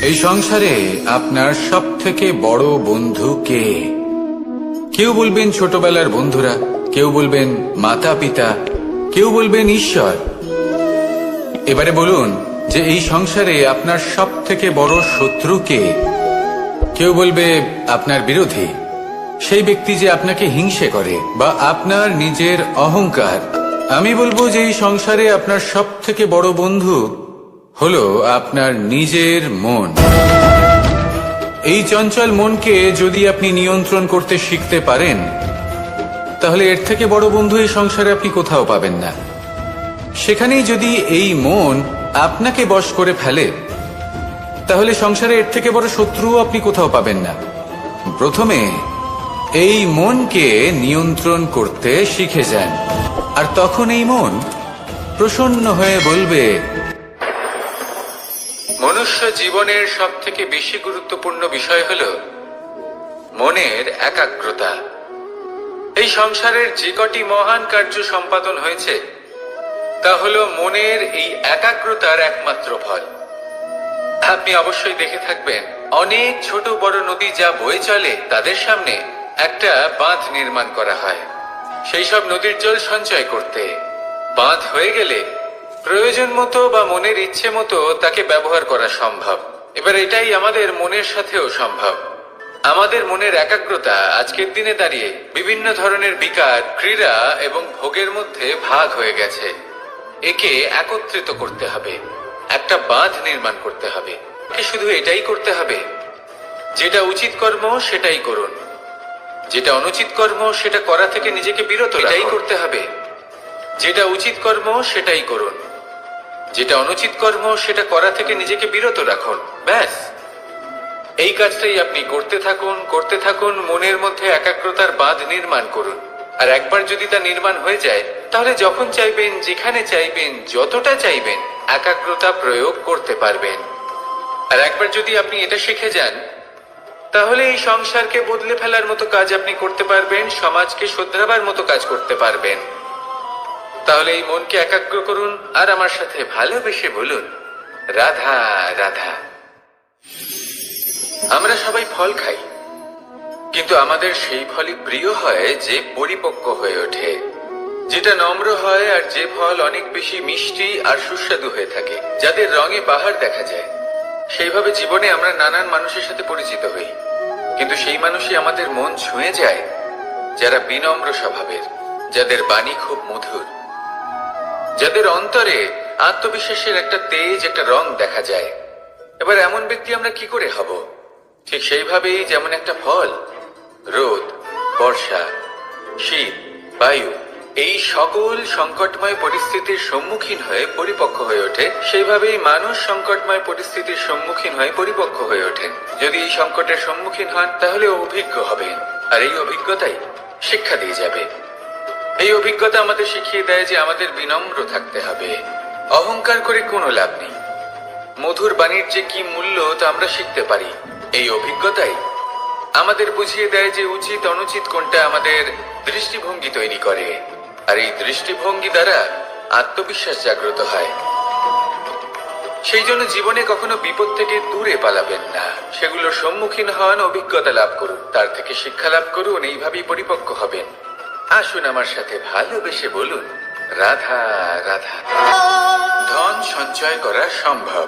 এই সংসারে আপনার সব থেকে বড় বন্ধু কে? কেউ বলবেন ছোটবেলার বন্ধুরা, কেউ বলবেন মাতা পিতা, কেউ বলবেন ঈশ্বর। এবারে বলুন যে এই সংসারে আপনার সব থেকে বড় শত্রু কে? কেউ বলবে আপনার বিরোধী, সেই ব্যক্তি যে আপনাকে হিংসে করে, বা আপনার নিজের অহংকার। আমি বলবো যে এই সংসারে আপনার সব থেকে বড় বন্ধু হলো আপনার নিজের মন। এই চঞ্চল মনকে যদি আপনি নিয়ন্ত্রণ করতে শিখতে পারেন, তাহলে এর থেকে বড় বন্ধু এই সংসারে আপনি কোথাও পাবেন না। সেখানেই যদি এই মন আপনাকে বশ করে ফেলে, তাহলে সংসারে এর থেকে বড় শত্রুও আপনি কোথাও পাবেন না। প্রথমে এই মনকে নিয়ন্ত্রণ করতে শিখে যান, আর তখন এই মন প্রসন্ন হয়ে বলবে, মনুষ্য জীবনের সব থেকে বেশি গুরুত্বপূর্ণ বিষয় হল মনের একাগ্রতা। এই সংসারের যে কটি মহান কার্য সম্পাদন হয়েছে তা হল মনের এই একাগ্রতার একমাত্র ফল। আপনি অবশ্যই দেখে থাকবেন, অনেক ছোট বড় নদী যা বয়ে চলে তাদের সামনে একটা বাঁধ নির্মাণ করা হয় সেই সব নদীর জল সঞ্চয় করতে। বাঁধ হয়ে গেলে প্রয়োজন মতো বা মনের ইচ্ছে মতো তাকে ব্যবহার করা সম্ভব। এবার এটাই আমাদের মনের সাথেও সম্ভব। আমাদের মনের একাগ্রতা আজকের দিনে দাঁড়িয়ে বিভিন্ন ধরনের বিকার, ক্রীড়া এবং ভোগের মধ্যে ভাগ হয়ে গেছে। একে একত্রিত করতে হবে, একটা বাঁধ নির্মাণ করতে হবে। শুধু এটাই করতে হবে, যেটা উচিত কর্ম সেটাই করুন, যেটা অনুচিত কর্ম সেটা করা থেকে নিজেকে বিরত রাখুন। এটাই করতে হবে, যেটা উচিত কর্ম সেটাই করুন, যেটা অনুচিত কর্ম সেটা করা থেকে নিজেকে বিরত রাখুন। ব্যাস, এই কাজটাই আপনি করতে থাকুন, করতে থাকুন। মনের মধ্যে একাগ্রতার বাঁধ নির্মাণ করুন। আর একবার যদি তা নির্মাণ হয়ে যায়, তাহলে যখন চাইবেন, যেখানে চাইবেন, যতটা চাইবেন একাগ্রতা প্রয়োগ করতে পারবেন। আর একবার যদি আপনি এটা শিখে যান, তাহলে এই সংসারকে বদলে ফেলার মতো কাজ আপনি করতে পারবেন, সমাজকে শোধরাবার মতো কাজ করতে পারবেন। তাহলে এই মনকে একাগ্র করুন আর আমার সাথে ভালোবেসে বলুন, রাধা রাধা। আমরা সবাই ফল খাই, কিন্তু আমাদের সেই ফলই প্রিয় হয় যে পরিপক্ক হয়ে ওঠে, যেটা নম্র হয়, আর যে ফল অনেক বেশি মিষ্টি আর সুস্বাদু হয়ে থাকে, যাদের রঙে বাহার দেখা যায়। সেইভাবে জীবনে আমরা নানান মানুষের সাথে পরিচিত হই, কিন্তু সেই মানুষই আমাদের মন ছুঁয়ে যায় যারা বিনম্র স্বভাবের, যাদের বাণী খুব মধুর, যাদের অন্তরে আত্মবিশ্বাসের একটা তেজ, একটা রং দেখা যায়। এবার এমন ব্যক্তি আমরা কি করে হব? ঠিক সেইভাবেই যেমন একটা ফল রোদ, বর্ষা, শীত, বায়ু এই সকল সংকটময় পরিস্থিতির সম্মুখীন হয়ে পরিপক্ক হয়ে ওঠে, সেইভাবেই মানুষ সংকটময় পরিস্থিতির সম্মুখীন হয়ে পরিপক্ক হয়ে ওঠেন। যদি এই সংকটের সম্মুখীন হন, তাহলে অভিজ্ঞ হবেন, আর এই অভিজ্ঞতাই শিক্ষা দিয়ে যাবে। এই অভিজ্ঞতা আমাদের শিখিয়ে দেয় যে আমাদের বিনম্র থাকতে হবে। অহংকার করে কোনো লাভ নেই। মধুর বাণীর যে কি মূল্য তা আমরা শিখতে পারি। এই অভিজ্ঞতাই আমাদের বুঝিয়ে দেয় যে উচিত অনুচিত কোনটা, আমাদের দৃষ্টিভঙ্গি তৈরি করে, আর এই দৃষ্টিভঙ্গি দ্বারা আত্মবিশ্বাস জাগ্রত হয়। সেই জন্য জীবনে কখনো বিপদ থেকে দূরে পালাবেন না, সেগুলোর সম্মুখীন হন, অভিজ্ঞতা লাভ করুন, তার থেকে শিক্ষা লাভ করুন, এইভাবেই পরিপক্ক হবেন। আসুন আমার সাথে ভালোবেসে বলুন, রাধা রাধা। ধন সঞ্চয় করা সম্ভব,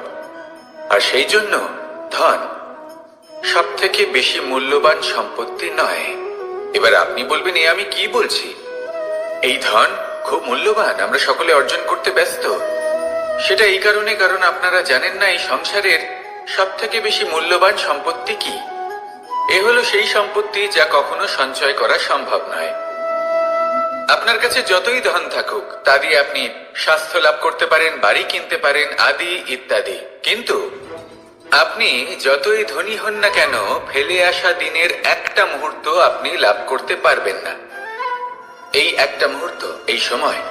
আর সেই জন্য ধন সব থেকে বেশি মূল্যবান সম্পত্তি নয়। এবার আপনি বলবেন, এ আমি কি বলছি? এই ধন খুব মূল্যবান, আমরা সকলে অর্জন করতে ব্যস্ত। সেটা এই কারণে, কারণ আপনারা জানেন না এই সংসারের সব থেকে বেশি মূল্যবান সম্পত্তি কি। এ হলো সেই সম্পত্তি যা কখনো সঞ্চয় করা সম্ভব নয়। আপনার কাছে যতই ধন থাকুক, তা দিয়ে আপনি স্বাস্থ্য লাভ করতে পারেন, বাড়ি কিনতে পারেন, আদি ইত্যাদি, কিন্তু আপনি যতই ধনী হন না কেন, ফেলে আসা দিনের একটা মুহূর্ত আপনি লাভ করতে পারবেন না। এই একটা মুহূর্ত, এই সময়,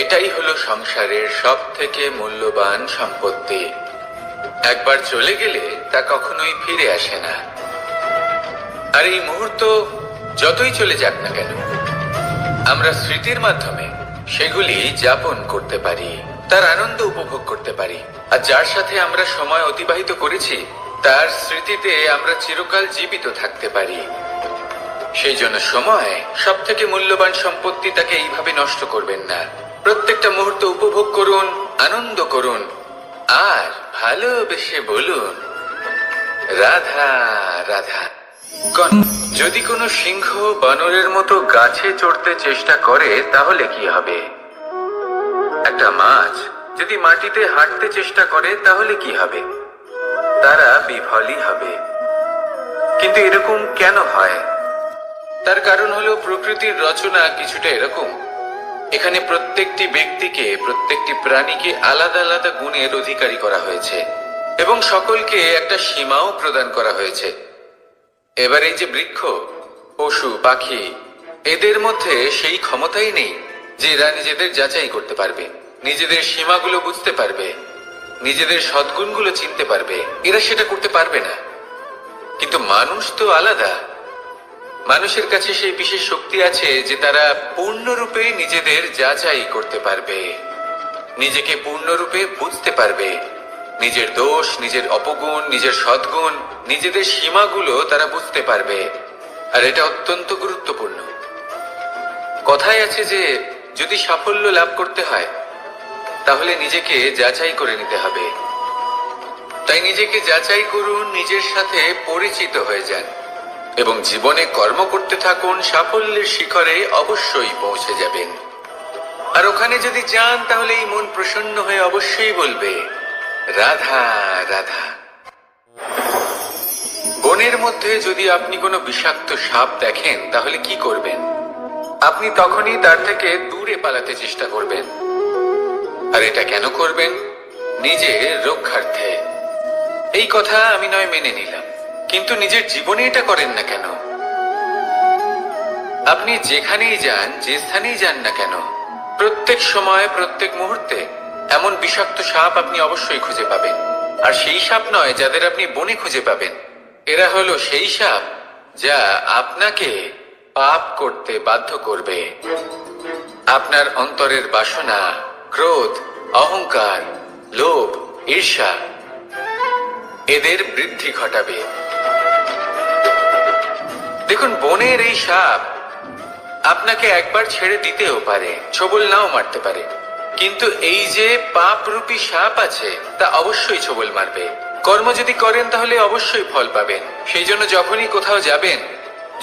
এটাই হলো সংসারের সব থেকে মূল্যবান সম্পত্তি। একবার চলে গেলে তা কখনোই ফিরে আসে না। আর এই মুহূর্ত যতই চলে যাক না কেন, আমরা স্মৃতির মাধ্যমে সেগুলি যাপন করতে পারি। তার আনন্দ উপভোগ করতে পারি, আর যার সাথে আমরা সময় অতিবাহিত করেছি তার স্মৃতিতে আমরা চিরকাল জীবিত থাকতে পারি। সেই জন্য সময় সব থেকে মূল্যবান সম্পত্তি, তাকে এইভাবে নষ্ট করবেন না। প্রত্যেকটা মুহূর্ত উপভোগ করুন, আনন্দ করুন, আর ভালোবেসে বলুন রাধা রাধা। যদি কোনো সিংহ বানরের মতো গাছে চড়তে চেষ্টা করে তাহলে কি হবে? একটা মাছ যদি মাটিতে হাঁটতে চেষ্টা করে তাহলে কি হবে? তারা বিফলই হবে। কিন্তু এরকম কেন হয়? তার কারণ হলো প্রকৃতির রচনা কিছুটা এরকম। এখানে প্রত্যেকটি ব্যক্তিকে, প্রত্যেকটি প্রাণীকে আলাদা আলাদা গুণের অধিকারী করা হয়েছে এবং সকলকে একটা সীমাও প্রদান করা হয়েছে। এবার এই যে বৃক্ষ, পশু, পাখি, এদের মধ্যে সেই ক্ষমতাই নেই যে এরা নিজেদের যাচাই করতে পারবে, নিজেদের সীমাগুলো বুঝতে পারবে, নিজেদের সদ্গুণগুলো চিনতে পারবে। এরা সেটা করতে পারবে না। কিন্তু মানুষ তো আলাদা। মানুষের কাছে সেই বিশেষ শক্তি আছে যে তারা পূর্ণরূপে নিজেদের যাচাই করতে পারবে, নিজেকে পূর্ণরূপে বুঝতে পারবে, নিজের দোষ, নিজের অপগুণ, নিজের সদ্গুণ, নিজেদের সীমাগুলো তারা বুঝতে পারবে। আর এটা অত্যন্ত গুরুত্বপূর্ণ। কথায় আছে যে যদি সাফল্য লাভ করতে হয় তাহলে নিজেকে যাচাই করে নিতে হবে। তাই নিজেকে যাচাই করুন, নিজের সাথে পরিচিত হয়ে যান এবং জীবনে কর্ম করতে থাকুন। সাফল্যের শিখরে অবশ্যই পৌঁছে যাবেন। আর ওখানে যদি যান তাহলে এই মন প্রসন্ন হয়ে অবশ্যই বলবে রাধা রাধা। বনের মধ্যে যদি আপনি কোনো বিষাক্ত সাপ দেখেন তাহলে কি করবেন? আপনি তখনই তার থেকে দূরে পালাতে চেষ্টা করবেন। আর এটা কেন করবেন? নিজের রক্ষার্থে। এই কথা আমি নয় মেনে নিলাম, কিন্তু নিজের জীবনে এটা করেন না কেন? আপনি যেখানেই যান, যে স্থানেই যান না কেন, প্রত্যেক সময়, প্রত্যেক মুহূর্তে এমন বিষাক্ত সাপ আপনি অবশ্যই খুঁজে পাবেন। আর সেই সাপ নয় যাদের আপনি বনে খুঁজে পাবেন, এরা হলো সেই সাপ যা আপনাকে পাপ করতে বাধ্য করবে। আপনার অন্তরের বাসনা, ক্রোধ, অহংকার, লোভ, ঈর্ষা এদের বৃদ্ধি ঘটাবে। দেখুন, বনের এই সাপ আপনাকে একবার ছেড়ে দিতেও পারে, ছোবল নাও মারতে পারে, কিন্তু এই যে পাপরূপী সাপ আছে তা অবশ্যই ছোবল মারবে। কর্ম যদি করেন তাহলে অবশ্যই ফল পাবেন। সেই জন্য যখনই কোথাও যাবেন,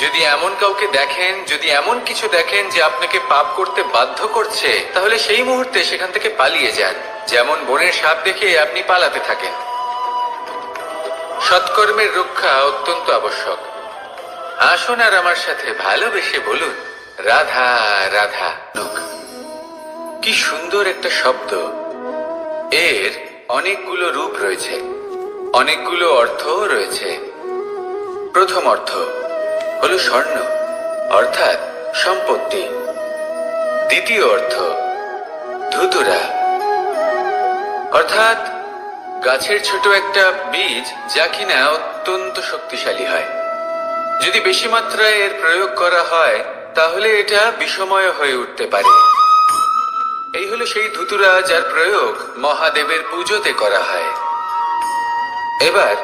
যদি এমন কাউকে দেখেন, যদি এমন কিছু দেখেন যে আপনাকে পাপ করতে বাধ্য করছে, তাহলে সেই মুহূর্তে সেখান থেকে পালিয়ে যান। যেমন বনের সাপ দেখে আপনি পালাতে থাকেন। সৎকর্মের রক্ষা অত্যন্ত আবশ্যক। আসুন আর আমার সাথে ভালোবেসে বলুন রাধা রাধা। কি সুন্দর একটা শব্দ। এর অনেকগুলো রূপ রয়েছে, অনেকগুলো অর্থও রয়েছে। প্রথম অর্থ হলো স্বর্ণ, অর্থাৎ সম্পত্তি। দ্বিতীয় অর্থ ধুতুরা, অর্থাৎ গাছের ছোট একটা বীজ যা কিনা অত্যন্ত শক্তিশালী হয়। যদি বেশি মাত্রায় এর প্রয়োগ করা হয় তাহলে এটা বিষময় হয়ে উঠতে পারে। এই হলো সেই ধুতুরা যার প্রয়োগ মহাদেবের পুজোতে করা হয়। এবার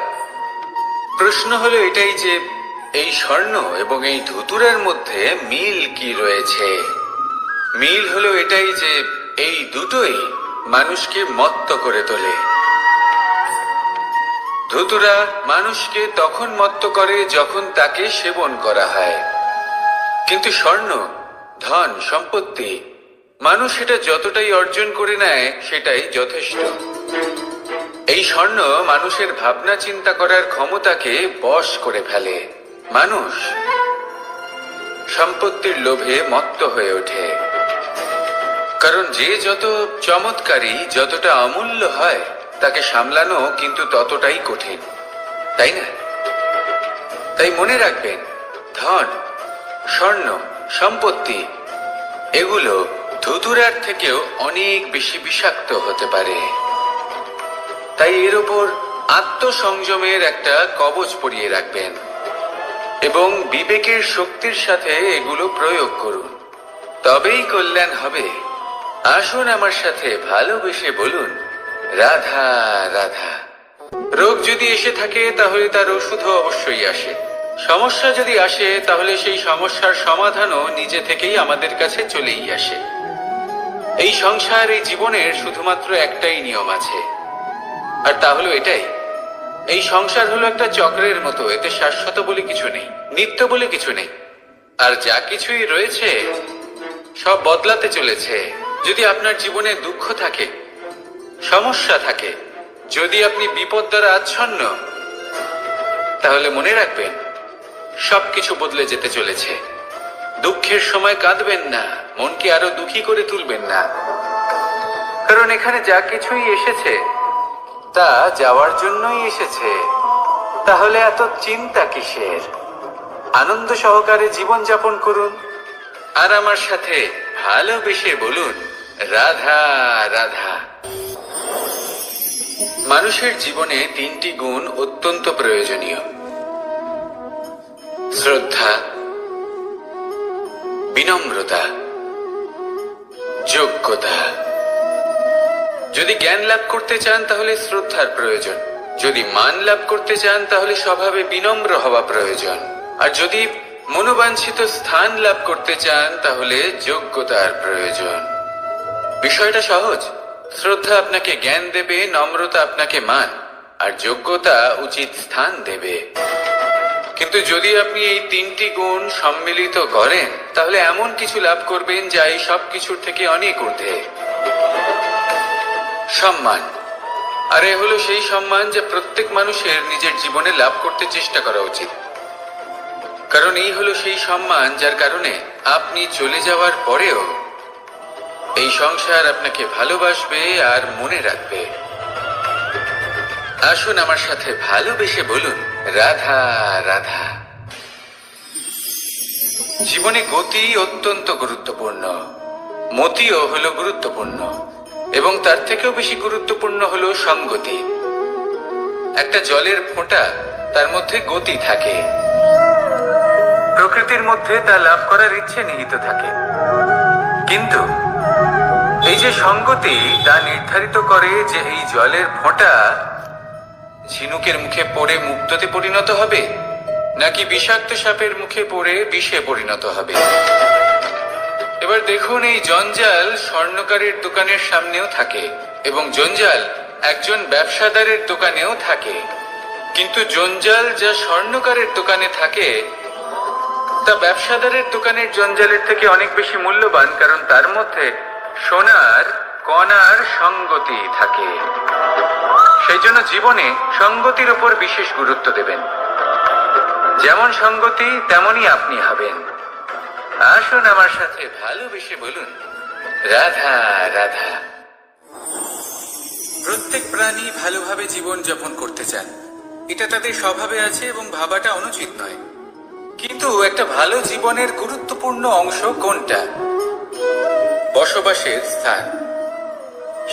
প্রশ্ন হলো এটাই যে এই স্বর্ণ এবং এই ধুতুরার মধ্যে মিল কি রয়েছে? মিল হলো এটাই যে এই দুটোই মানুষকে মত্ত করে তোলে। ধুতুরা মানুষকে তখন মত্ত করে যখন তাকে সেবন করা হয়, কিন্তু স্বর্ণ, ধন, সম্পত্তি, মানুষ এটা যতটাই অর্জন করে নেয় সেটাই যথেষ্ট। এই স্বর্ণ মানুষের ভাবনা চিন্তা করার ক্ষমতাকে বশ করে ফেলে। মানুষ সম্পত্তির লোভে মত্ত হয়ে ওঠে, কারণ যে যত চমৎকারী, যতটা অমূল্য হয় তাকে সামলানো কিন্তু ততটাই কঠিন, তাই না? তাই মনে রাখবেন, ধন, স্বর্ণ, সম্পত্তি এগুলো ধুতুরার থেকেও অনেক বেশি বিষাক্ত হতে পারে। তাই এর ওপর আত্মসংযমের একটা কবচ পরিয়ে রাখবেন এবং বিবেকের শক্তির সাথে এগুলো প্রয়োগ করুন, তবেই কল্যাণ হবে। আসুন আমার সাথে ভালোবেসে বলুন, রাধা রাধা। রোগ যদি এসে থাকে তাহলে তার ওষুধও অবশ্যই আসে। সমস্যা যদি আসে তাহলে সেই সমস্যার সমাধানও নিজে থেকেই আমাদের কাছে চলেই আসে। এই সংসার, এই জীবনের শুধুমাত্র একটাই নিয়ম আছে, আর তা হলো এটাই, এই সংসার হলো একটা চক্রের মতো। এতে শাশ্বত বলে কিছু নেই, নিত্য বলে কিছু নেই। আর যা কিছুই রয়েছে সব বদলাতে চলেছে। যদি আপনার জীবনে দুঃখ থাকে, সমস্যা থাকে, যদি আপনি বিপদ দ্বারা আচ্ছন্ন, তাহলে মনে রাখবেন সবকিছু বদলে যেতে চলেছে। দুঃখের সময় কাঁদবেন না, মনকে আরো দুঃখী করে তুলবেন না, কারণ এখানে যা কিছুই এসেছে তা যাওয়ার জন্যই এসেছে। তাহলে এত চিন্তা কিসের? আনন্দ সহকারে জীবন যাপন করুন, আর আমার সাথে ভালোবেসে বলুন, রাধা রাধা। মানুষের জীবনে তিনটি গুণ অত্যন্ত প্রয়োজনীয়: শ্রদ্ধা, বিনম্রতা, যোগ্যতা। যদি জ্ঞান লাভ করতে চান তাহলে শ্রদ্ধার প্রয়োজন, যদি মান লাভ করতে চান তাহলে স্বভাবে বিনম্র হওয়া প্রয়োজন, আর যদি মনোবাঞ্ছিত স্থান লাভ করতে চান তাহলে যোগ্যতার প্রয়োজন। বিষয়টা সহজ। শ্রদ্ধা আপনাকে জ্ঞান দেবে, নম্রতা আপনাকে মান, আর যোগ্যতা উচিত স্থান দেবে। কিন্তু যদি আপনি এই তিনটি গুণ সম্মিলিত করেন তাহলে এমন কিছু লাভ করবেন যা এই সব কিছুর থেকে অনেক ঊর্ধ্বে। সম্মান। আর এ হলো সেই সম্মান যা প্রত্যেক মানুষের নিজের জীবনে লাভ করতে চেষ্টা করা উচিত, কারণ এই হলো সেই সম্মান যার কারণে আপনি চলে যাওয়ার পরেও এই সংসার আপনাকে ভালোবাসবে আর মনে রাখবে। আসুন আমার সাথে ভালোবেসে বলুন, রাধা রাধা। জীবনে গতি অত্যন্ত গুরুত্বপূর্ণ, মতিও হলো গুরুত্বপূর্ণ, এবং তার থেকেও বেশি গুরুত্বপূর্ণ হলো সঙ্গতি। একটা জলের ফোঁটা, তার মধ্যে গতি থাকে, প্রকৃতির মধ্যে তা লাভ করার ইচ্ছে নিহিত থাকে, কিন্তু এই যে সঙ্গতি তা নির্ধারিত করে যে এই জলের ফোঁটা ঝিনুকের মুখে পড়ে মুক্ততে পরিণত হবে নাকি বিষাক্ত সাপের মুখে পড়ে বিষে পরিণত হবে। এবার দেখুন, এই জঞ্জাল স্বর্ণকারের দোকানের সামনেও থাকে এবং জঞ্জাল একজন ব্যবসাদারের দোকানেও থাকে, কিন্তু জঞ্জাল যা স্বর্ণকারের দোকানে থাকে তা ব্যবসাদারের দোকানের জঞ্জালের থেকে অনেক বেশি মূল্যবান, কারণ তার মধ্যে সোনার কণার সঙ্গতি থাকে। সেই জন্য জীবনে সঙ্গতির উপর বিশেষ গুরুত্ব দেবেন। যেমন সঙ্গতি তেমনই আপনি হবেন। আসুন আমার সাথে ভালোবেসে বলুন, রাধা রাধা। প্রত্যেক প্রাণী ভালোভাবে জীবন যাপন করতে চান, এটা তাদের স্বভাবে আছে এবং ভাবাটা অনুচিত নয়। কিন্তু একটা ভালো জীবনের গুরুত্বপূর্ণ অংশ কোনটা? বসবাসের স্থান,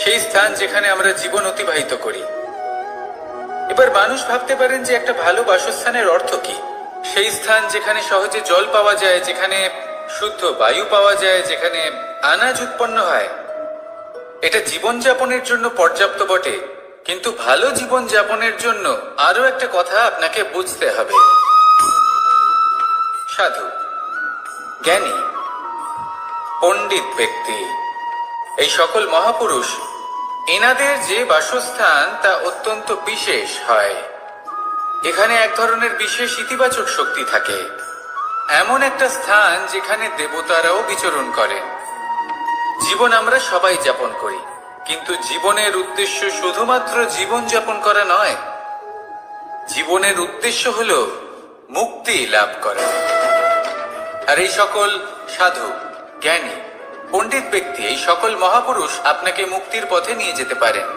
সেই স্থান যেখানে আমরা জীবন অতিবাহিত করি। এবার মানুষ ভাবতে পারেন যে একটা ভালো বাসস্থানের অর্থ কি? সেই স্থান যেখানে সহজে জল পাওয়া যায়, যেখানে শুদ্ধ বায়ু পাওয়া যায়, যেখানে আনাজ উৎপন্ন হয়। এটা জীবনযাপনের জন্য পর্যাপ্ত বটে, কিন্তু ভালো জীবনযাপনের জন্য আরো একটা কথা আপনাকে বুঝতে হবে। সাধু, জ্ঞানী, পণ্ডিত ব্যক্তি, এই সকল মহাপুরুষ, এনাদের যে বাসস্থান তা অত্যন্ত বিশেষ হয়। এখানে এক ধরনের বিশেষ ইতিবাচক শক্তি থাকে, এমন একটা স্থান যেখানে দেবতারাও বিচরণ করেন। জীবন আমরা সবাই যাপন করি, কিন্তু জীবনের উদ্দেশ্য শুধুমাত্র জীবন যাপন করা নয়। জীবনের উদ্দেশ্য হলো মুক্তি লাভ করা। আর এই সকল সাধু, জ্ঞানী, পণ্ডিত ব্যক্তি, এই সকল মহাপুরুষ আপনাকে মুক্তির পথে নিয়ে যেতে পারেন,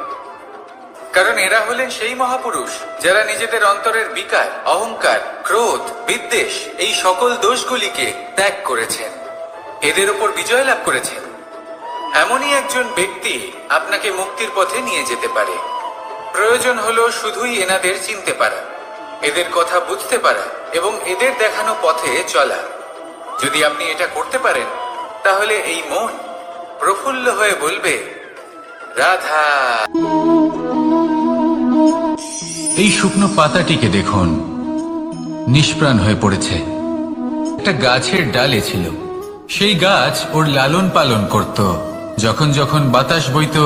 কারণ এরা হলেন সেই মহাপুরুষ যারা নিজেদের অন্তরের বিকার, অহংকার, ক্রোধ, বিদ্বেষ, এই সকল দোষগুলিকে ত্যাগ করেছেন, এদের উপর বিজয় লাভ করেছেন। এমনই একজন ব্যক্তি আপনাকে মুক্তির পথে নিয়ে যেতে পারে। প্রয়োজন হলো শুধুই এনাদের চিনতে পারা, এদের কথা বুঝতে পারা এবং এদের দেখানো পথে চলা। যদি আপনি এটা করতে পারেন তাহলে এই মন, প্রফুল্ল হয়ে বলবে, রাধা। এই শুকনো পাতাটিকে দেখুন, নিষ্প্রাণ হয়ে পড়েছে। একটা গাছের ডালে ছিল, সেই গাছ ওর লালন পালন করত। যখন যখন বাতাস বইত,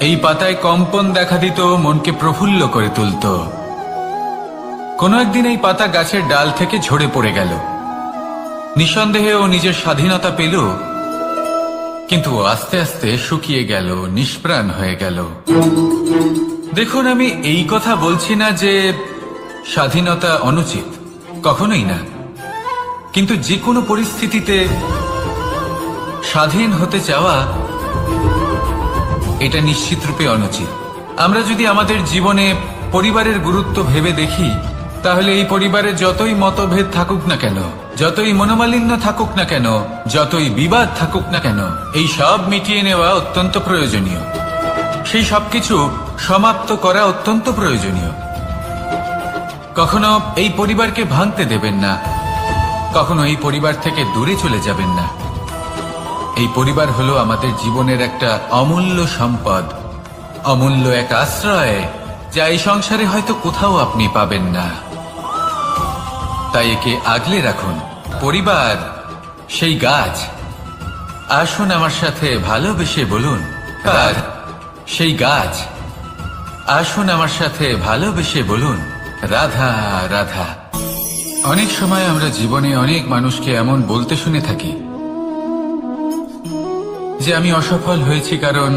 এই পাতায় কম্পন দেখা দিত, মনকে প্রফুল্ল করে তুলত। কোনো একদিন এই পাতা গাছের ডাল থেকে ঝরে পড়ে গেল। নিঃসন্দেহে ও নিজের স্বাধীনতা পেল, কিন্তু আস্তে আস্তে শুকিয়ে গেল, নিষ্প্রাণ হয়ে গেল। দেখুন, আমি এই কথা বলছি না যে স্বাধীনতা অনুচিত, কখনোই না। কিন্তু যে কোনো পরিস্থিতিতে স্বাধীন হতে চাওয়া এটা নিশ্চিতরূপে অনুচিত। আমরা যদি আমাদের জীবনে পরিবারের গুরুত্ব ভেবে দেখি, তাহলে এই পরিবারে যতই মতভেদ থাকুক না কেন, যতই মনোমালিন্য থাকুক না কেন, যতই বিবাদ থাকুক না কেন, এই সব মিটিয়ে নেওয়া অত্যন্ত প্রয়োজনীয়। সেই সবকিছু সমাপ্ত করা অত্যন্ত প্রয়োজনীয়। কখনো এই পরিবারকে ভাঙতে দেবেন না, কখনো এই পরিবার থেকে দূরে চলে যাবেন না। এই পরিবার হলো আমাদের জীবনের একটা অমূল্য সম্পদ, অমূল্য এক আশ্রয়, যা এই সংসারে হয়তো কোথাও আপনি পাবেন না। তাই একে আগলে রাখুন। পরিবার সেই গাছ। আসুন আমার সাথে ভালোবেসে বলুন, আর সেই গাছ। আসুন আমার সাথে ভালোবেসে বলুন, রাধা রাধা। অনেক সময় আমরা জীবনে অনেক মানুষকে এমন বলতে শুনে থাকি যে আমি অসফল হয়েছি কারণ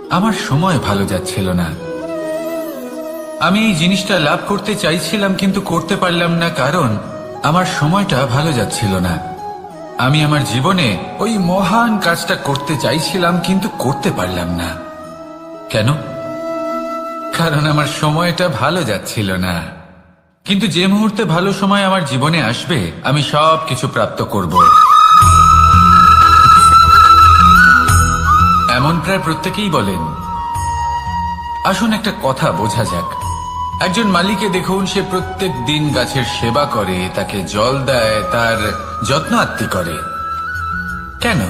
আমার সময় ভালো যাচ্ছিল না। আমি এই জিনিসটা লাভ করতে চাইছিলাম কিন্তু করতে পারলাম না কারণ আমার সময়টা ভালো যাচ্ছিল না। আমি আমার জীবনে ওই মহান কাজটা করতে চাইছিলাম কিন্তু করতে পারলাম না। কেন? কারণ আমার সময়টা ভালো যাচ্ছিল না। কিন্তু যে মুহূর্তে ভালো সময় আমার জীবনে আসবে, আমি সব কিছু প্রাপ্ত করব। এমন প্রায় প্রত্যেকেই বলেন। আসুন একটা কথা বোঝা যাক। একজন মালিকে দেখুন, সে প্রত্যেক দিন গাছের সেবা করে, তাকে জল দেয়, তার যত্ন আত্তি করে। কেন?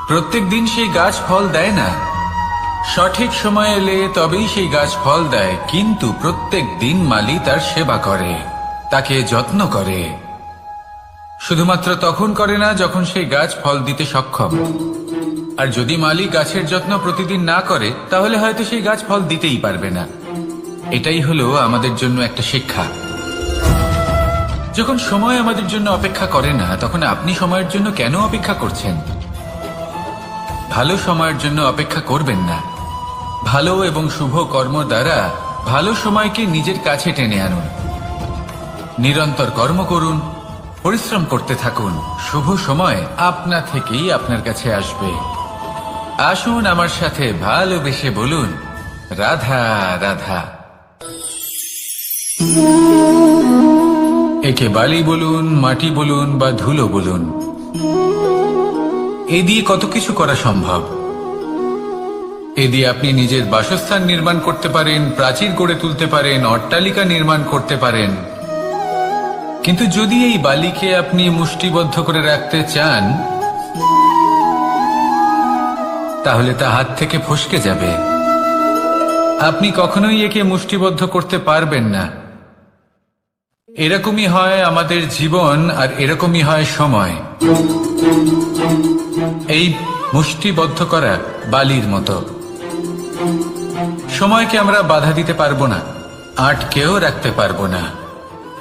প্রত্যেক দিন সেই গাছ ফল দেয় না। সঠিক সময় এলে তবেই সেই গাছ ফল দেয়, কিন্তু প্রত্যেক দিন মালি তার সেবা করে, তাকে যত্ন করে। শুধুমাত্র তখন করে না যখন সেই গাছ ফল দিতে সক্ষম। আর যদি মালি গাছের যত্ন প্রতিদিন না করে, তাহলে হয়তো সেই গাছ ফল দিতেই পারবে না। এটাই হলো আমাদের জন্য একটা শিক্ষা। যখন সময় আমাদের জন্য অপেক্ষা করে না, তখন আপনি সময়ের জন্য কেন অপেক্ষা করছেন? ভালো সময়ের জন্য অপেক্ষা করবেন না। ভালো এবং শুভ কর্ম দ্বারা ভালো সময়কে নিজের কাছে টেনে আনুন। নিরন্তর কর্ম করুন, পরিশ্রম করতে থাকুন। শুভ সময় আপনা থেকেই আপনার কাছে আসবে। আসুন আমার সাথে ভালোবেসে বলুন, রাধা রাধা। একে বালি বলুন, মাটি বলুন বা ধুলো বলুন, এ দিয়ে কত কিছু করা সম্ভব। এ দিয়ে আপনি নিজের বাসস্থান নির্মাণ করতে পারেন, প্রাচীর গড়ে তুলতে পারেন, অট্টালিকা নির্মাণ করতে পারেন। কিন্তু যদি এই বালিকে আপনি মুষ্টিবদ্ধ করে রাখতে চান, তাহলে তা হাত থেকে ফসকে যাবে। আপনি কখনোই একে মুষ্টিবদ্ধ করতে পারবেন না। এরকমই হয় আমাদের জীবন, আর এরকমই হয় সময়। এই মুষ্টিবদ্ধ করা বালির মতো। সময়কে আমরা বাধা দিতে পারবো না, আটকেও রাখতে পারবো না।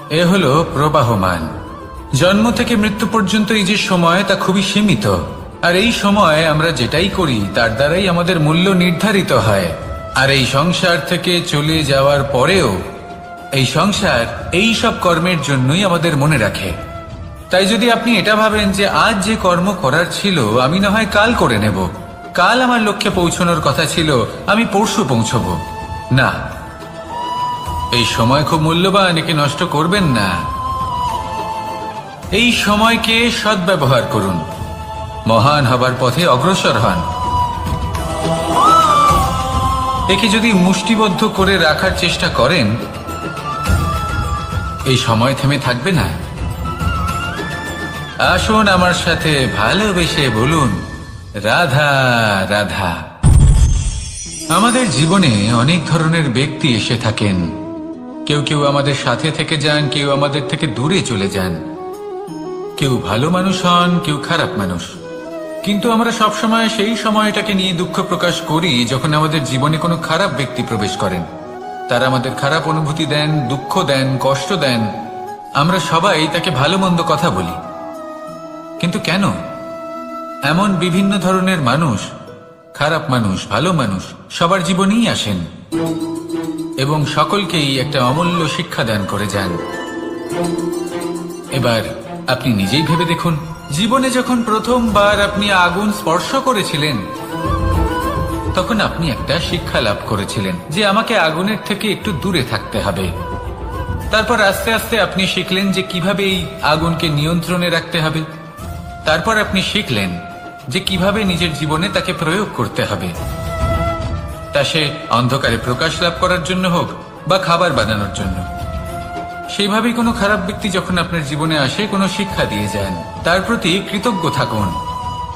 এ হলো প্রবাহমান। জন্ম থেকে মৃত্যু পর্যন্ত এই যে সময়, তা খুবই সীমিত। আর এই সময় আমরা যেটাই করি তার দ্বারাই আমাদের মূল্য নির্ধারিত হয়। আর এই সংসার থেকে চলে যাওয়ার পরেও এই সংসার এই সব কর্মের জন্যই আমাদের মনে রাখে। তাই যদি আপনি এটা ভাবেন যে আজ যে কর্ম করার ছিল আমি না হয় কাল করে নেব, কাল আমার লক্ষ্যে পৌঁছানোর কথা ছিল আমি পরশু পৌঁছব, না, এই সময় খুব মূল্যবান, একে নষ্ট করবেন না। এই সময়কে সদ্ব্যবহার করুন, মহান হবার পথে অগ্রসর হন। একে যদি মুষ্টিবদ্ধ করে রাখার চেষ্টা করেন, এই সময় থেমে থাকবে না। আসুন আমার সাথে ভালোবেসে বলুন, রাধা রাধা। আমাদের জীবনে অনেক ধরনের ব্যক্তি এসে থাকেন। কেউ কেউ আমাদের সাথে থেকে যান, কেউ আমাদের থেকে দূরে চলে যান। কেউ ভালো মানুষ হন, কেউ খারাপ মানুষ। কিন্তু আমরা সবসময় সেই সময়টাকে নিয়ে দুঃখ প্রকাশ করি যখন আমাদের জীবনে কোনো খারাপ ব্যক্তি প্রবেশ করেন। তারা আমাদের খারাপ অনুভূতি দেন, দুঃখ দেন, কষ্ট দেন। আমরা সবাই তাকে ভালো মন্দ কথা বলি। কিন্তু কেন? এমন বিভিন্ন ধরনের মানুষ, খারাপ মানুষ, ভালো মানুষ সবার জীবনেই আসেন এবং সকলকেই একটা অমূল্য শিক্ষা দান করে যান। এবার আপনি নিজেই ভেবে দেখুন, জীবনে যখন প্রথমবার আপনি আগুন স্পর্শ করেছিলেন তখন আপনি একটা শিক্ষা লাভ করেছিলেন যে আমাকে আগুনের থেকে একটু দূরে থাকতে হবে। তারপর আস্তে আস্তে আপনি শিখলেন যে কিভাবে এই আগুনকে নিয়ন্ত্রণে রাখতে হবে। তারপর আপনি শিখলেন যে কিভাবে নিজের জীবনে তাকে প্রয়োগ করতে হবে, তা সে অন্ধকারে প্রকাশ লাভ করার জন্য হোক বা খাবার বানানোর জন্য। সেইভাবেই কোনো খারাপ ব্যক্তি যখন আপনার জীবনে আসে কোনো শিক্ষা দিয়ে যান, তার প্রতি কৃতজ্ঞ থাকুন।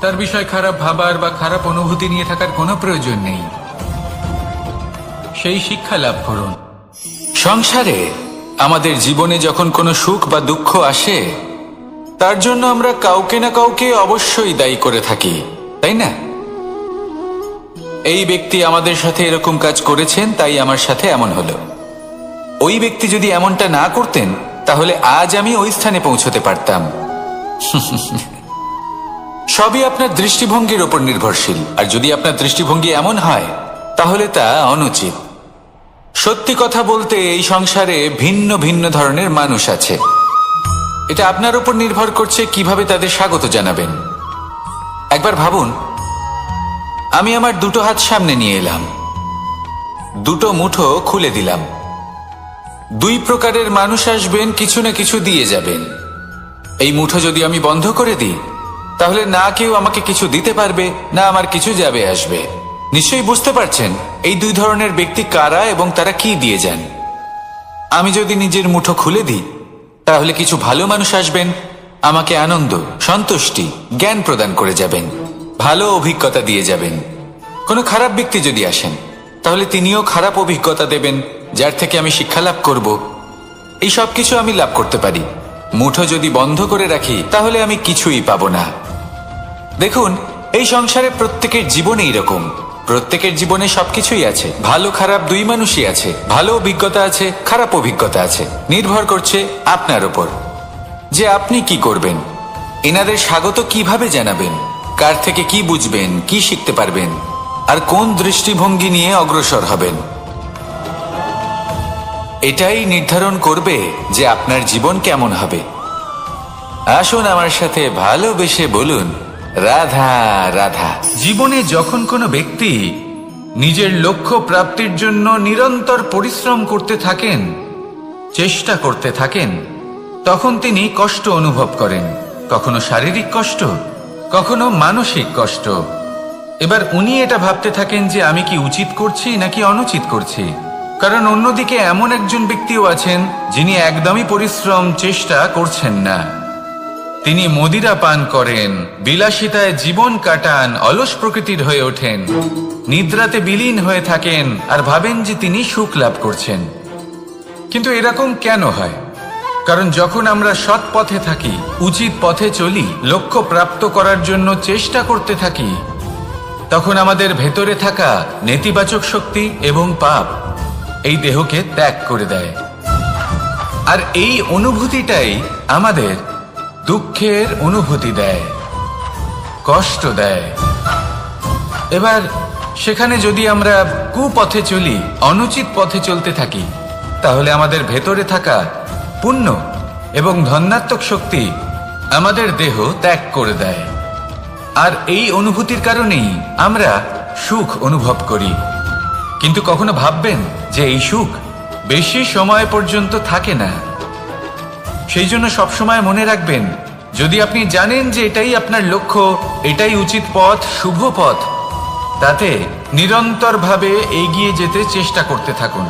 তার বিষয় খারাপ ভাবার বা খারাপ অনুভূতি নিয়ে থাকার কোনো প্রয়োজন নেই। সেই শিক্ষা লাভ করুন। সংসারে আমাদের জীবনে যখন কোনো সুখ বা দুঃখ আসে তার জন্য আমরা কাউকে না কাউকে অবশ্যই দায়ী করে থাকি, তাই না? এই ব্যক্তি আমাদের সাথে এরকম কাজ করেছেন তাই আমার সাথে এমন হলো। ওই ব্যক্তি যদি এমনটা না করতেন তাহলে আজ আমি ওই স্থানে পৌঁছতে পারতাম। সবই আপনার দৃষ্টিভঙ্গির উপর নির্ভরশীল। আর যদি আপনার দৃষ্টিভঙ্গি এমন হয় তাহলে তা অনুচিত। সত্যি কথা বলতে এই সংসারে ভিন্ন ভিন্ন ধরনের মানুষ আছে। এটা আপনার উপর নির্ভর করছে কিভাবে তাদের স্বাগত জানাবেন। একবার ভাবুন, আমি আমার দুটো হাত সামনে নিয়ে এলাম, দুটো মুঠো খুলে দিলাম। দুই প্রকারের মানুষ আসবেন, কিছু না কিছু দিয়ে যাবেন। এই মুঠো যদি আমি বন্ধ করে দিই তাহলে না কেউ আমাকে কিছু দিতে পারবে, না আমার কিছু যাবে আসবে। নিশ্চয়ই বুঝতে পারছেন এই দুই ধরনের ব্যক্তি কারা এবং তারা কি দিয়ে যান। আমি যদি নিজের মুঠো খুলে দিই তাহলে কিছু ভালো মানুষ আসবেন, আমাকে আনন্দ, সন্তুষ্টি, জ্ঞান প্রদান করে যাবেন, ভালো অভিজ্ঞতা দিয়ে যাবেন। কোনো খারাপ ব্যক্তি যদি আসেন তাহলে তিনিও খারাপ অভিজ্ঞতা দেবেন, যার থেকে আমি শিক্ষা লাভ করব। এই সব কিছু আমি লাভ করতে পারি। মুঠো যদি বন্ধ করে রাখি তাহলে আমি কিছুই পাবো না। দেখুন, এই সংসারে প্রত্যেকের জীবনে এরকম। প্রত্যেকের জীবনে সবকিছুই আছে, ভালো খারাপ দুই মানুষই আছে। ভালো অভিজ্ঞতা আছে, খারাপ অভিজ্ঞতা আছে। নির্ভর করছে আপনার উপর যে আপনি কি করবেন, এনাদের স্বাগত কিভাবে জানাবেন, কার থেকে কি বুঝবেন, কি শিখতে পারবেন, আর কোন দৃষ্টিভঙ্গি নিয়ে অগ্রসর হবেন। এটাই নির্ধারণ করবে যে আপনার জীবন কেমন হবে। আসুন আমার সাথে ভালোবেসে বলুন, রাধা রাধা। জীবনে যখন কোনো ব্যক্তি নিজের লক্ষ্য প্রাপ্তির জন্য নিরন্তর পরিশ্রম করতে থাকেন, চেষ্টা করতে থাকেন, তখন তিনি কষ্ট অনুভব করেন। কখনো শারীরিক কষ্ট, কখনো মানসিক কষ্ট। এবার উনি এটা ভাবতে থাকেন যে আমি কি উচিত করছি নাকি অনুচিত করছি। কারণ অন্যদিকে এমন একজন ব্যক্তিও আছেন যিনি একদমই পরিশ্রম, চেষ্টা করছেন না। তিনি মদিরা পান করেন, বিলাসিতায় জীবন কাটান, অলস প্রকৃতির হয়ে ওঠেন, নিদ্রাতে বিলীন হয়ে থাকেন আর ভাবেন যে তিনি সুখ লাভ করছেন। কিন্তু এরকম কেন হয়? কারণ যখন আমরা সৎ পথে থাকি, উচিত পথে চলি, লক্ষ্য প্রাপ্ত করার জন্য চেষ্টা করতে থাকি, তখন আমাদের ভেতরে থাকা নেতিবাচক শক্তি এবং পাপ এই দেহকে ত্যাগ করে দেয়। আর এই অনুভূতিটাই আমাদের দুঃখের অনুভূতি দেয়, কষ্ট দেয়। এবার সেখানে যদি আমরা কুপথে চলি, অনুচিত পথে চলতে থাকি, তাহলে আমাদের ভেতরে থাকা পুণ্য এবং ধনাত্মক শক্তি আমাদের দেহ ত্যাগ করে দেয়। আর এই অনুভূতির কারণেই আমরা সুখ অনুভব করি। কিন্তু কখনো ভাববেন যে এই সুখ বেশি সময় পর্যন্ত থাকে না। সেই জন্য সবসময় মনে রাখবেন, যদি আপনি জানেন যে এটাই আপনার লক্ষ্য, এটাই উচিত পথ, শুভ পথ, তাতে নিরন্তরভাবে এগিয়ে যেতে চেষ্টা করতে থাকুন।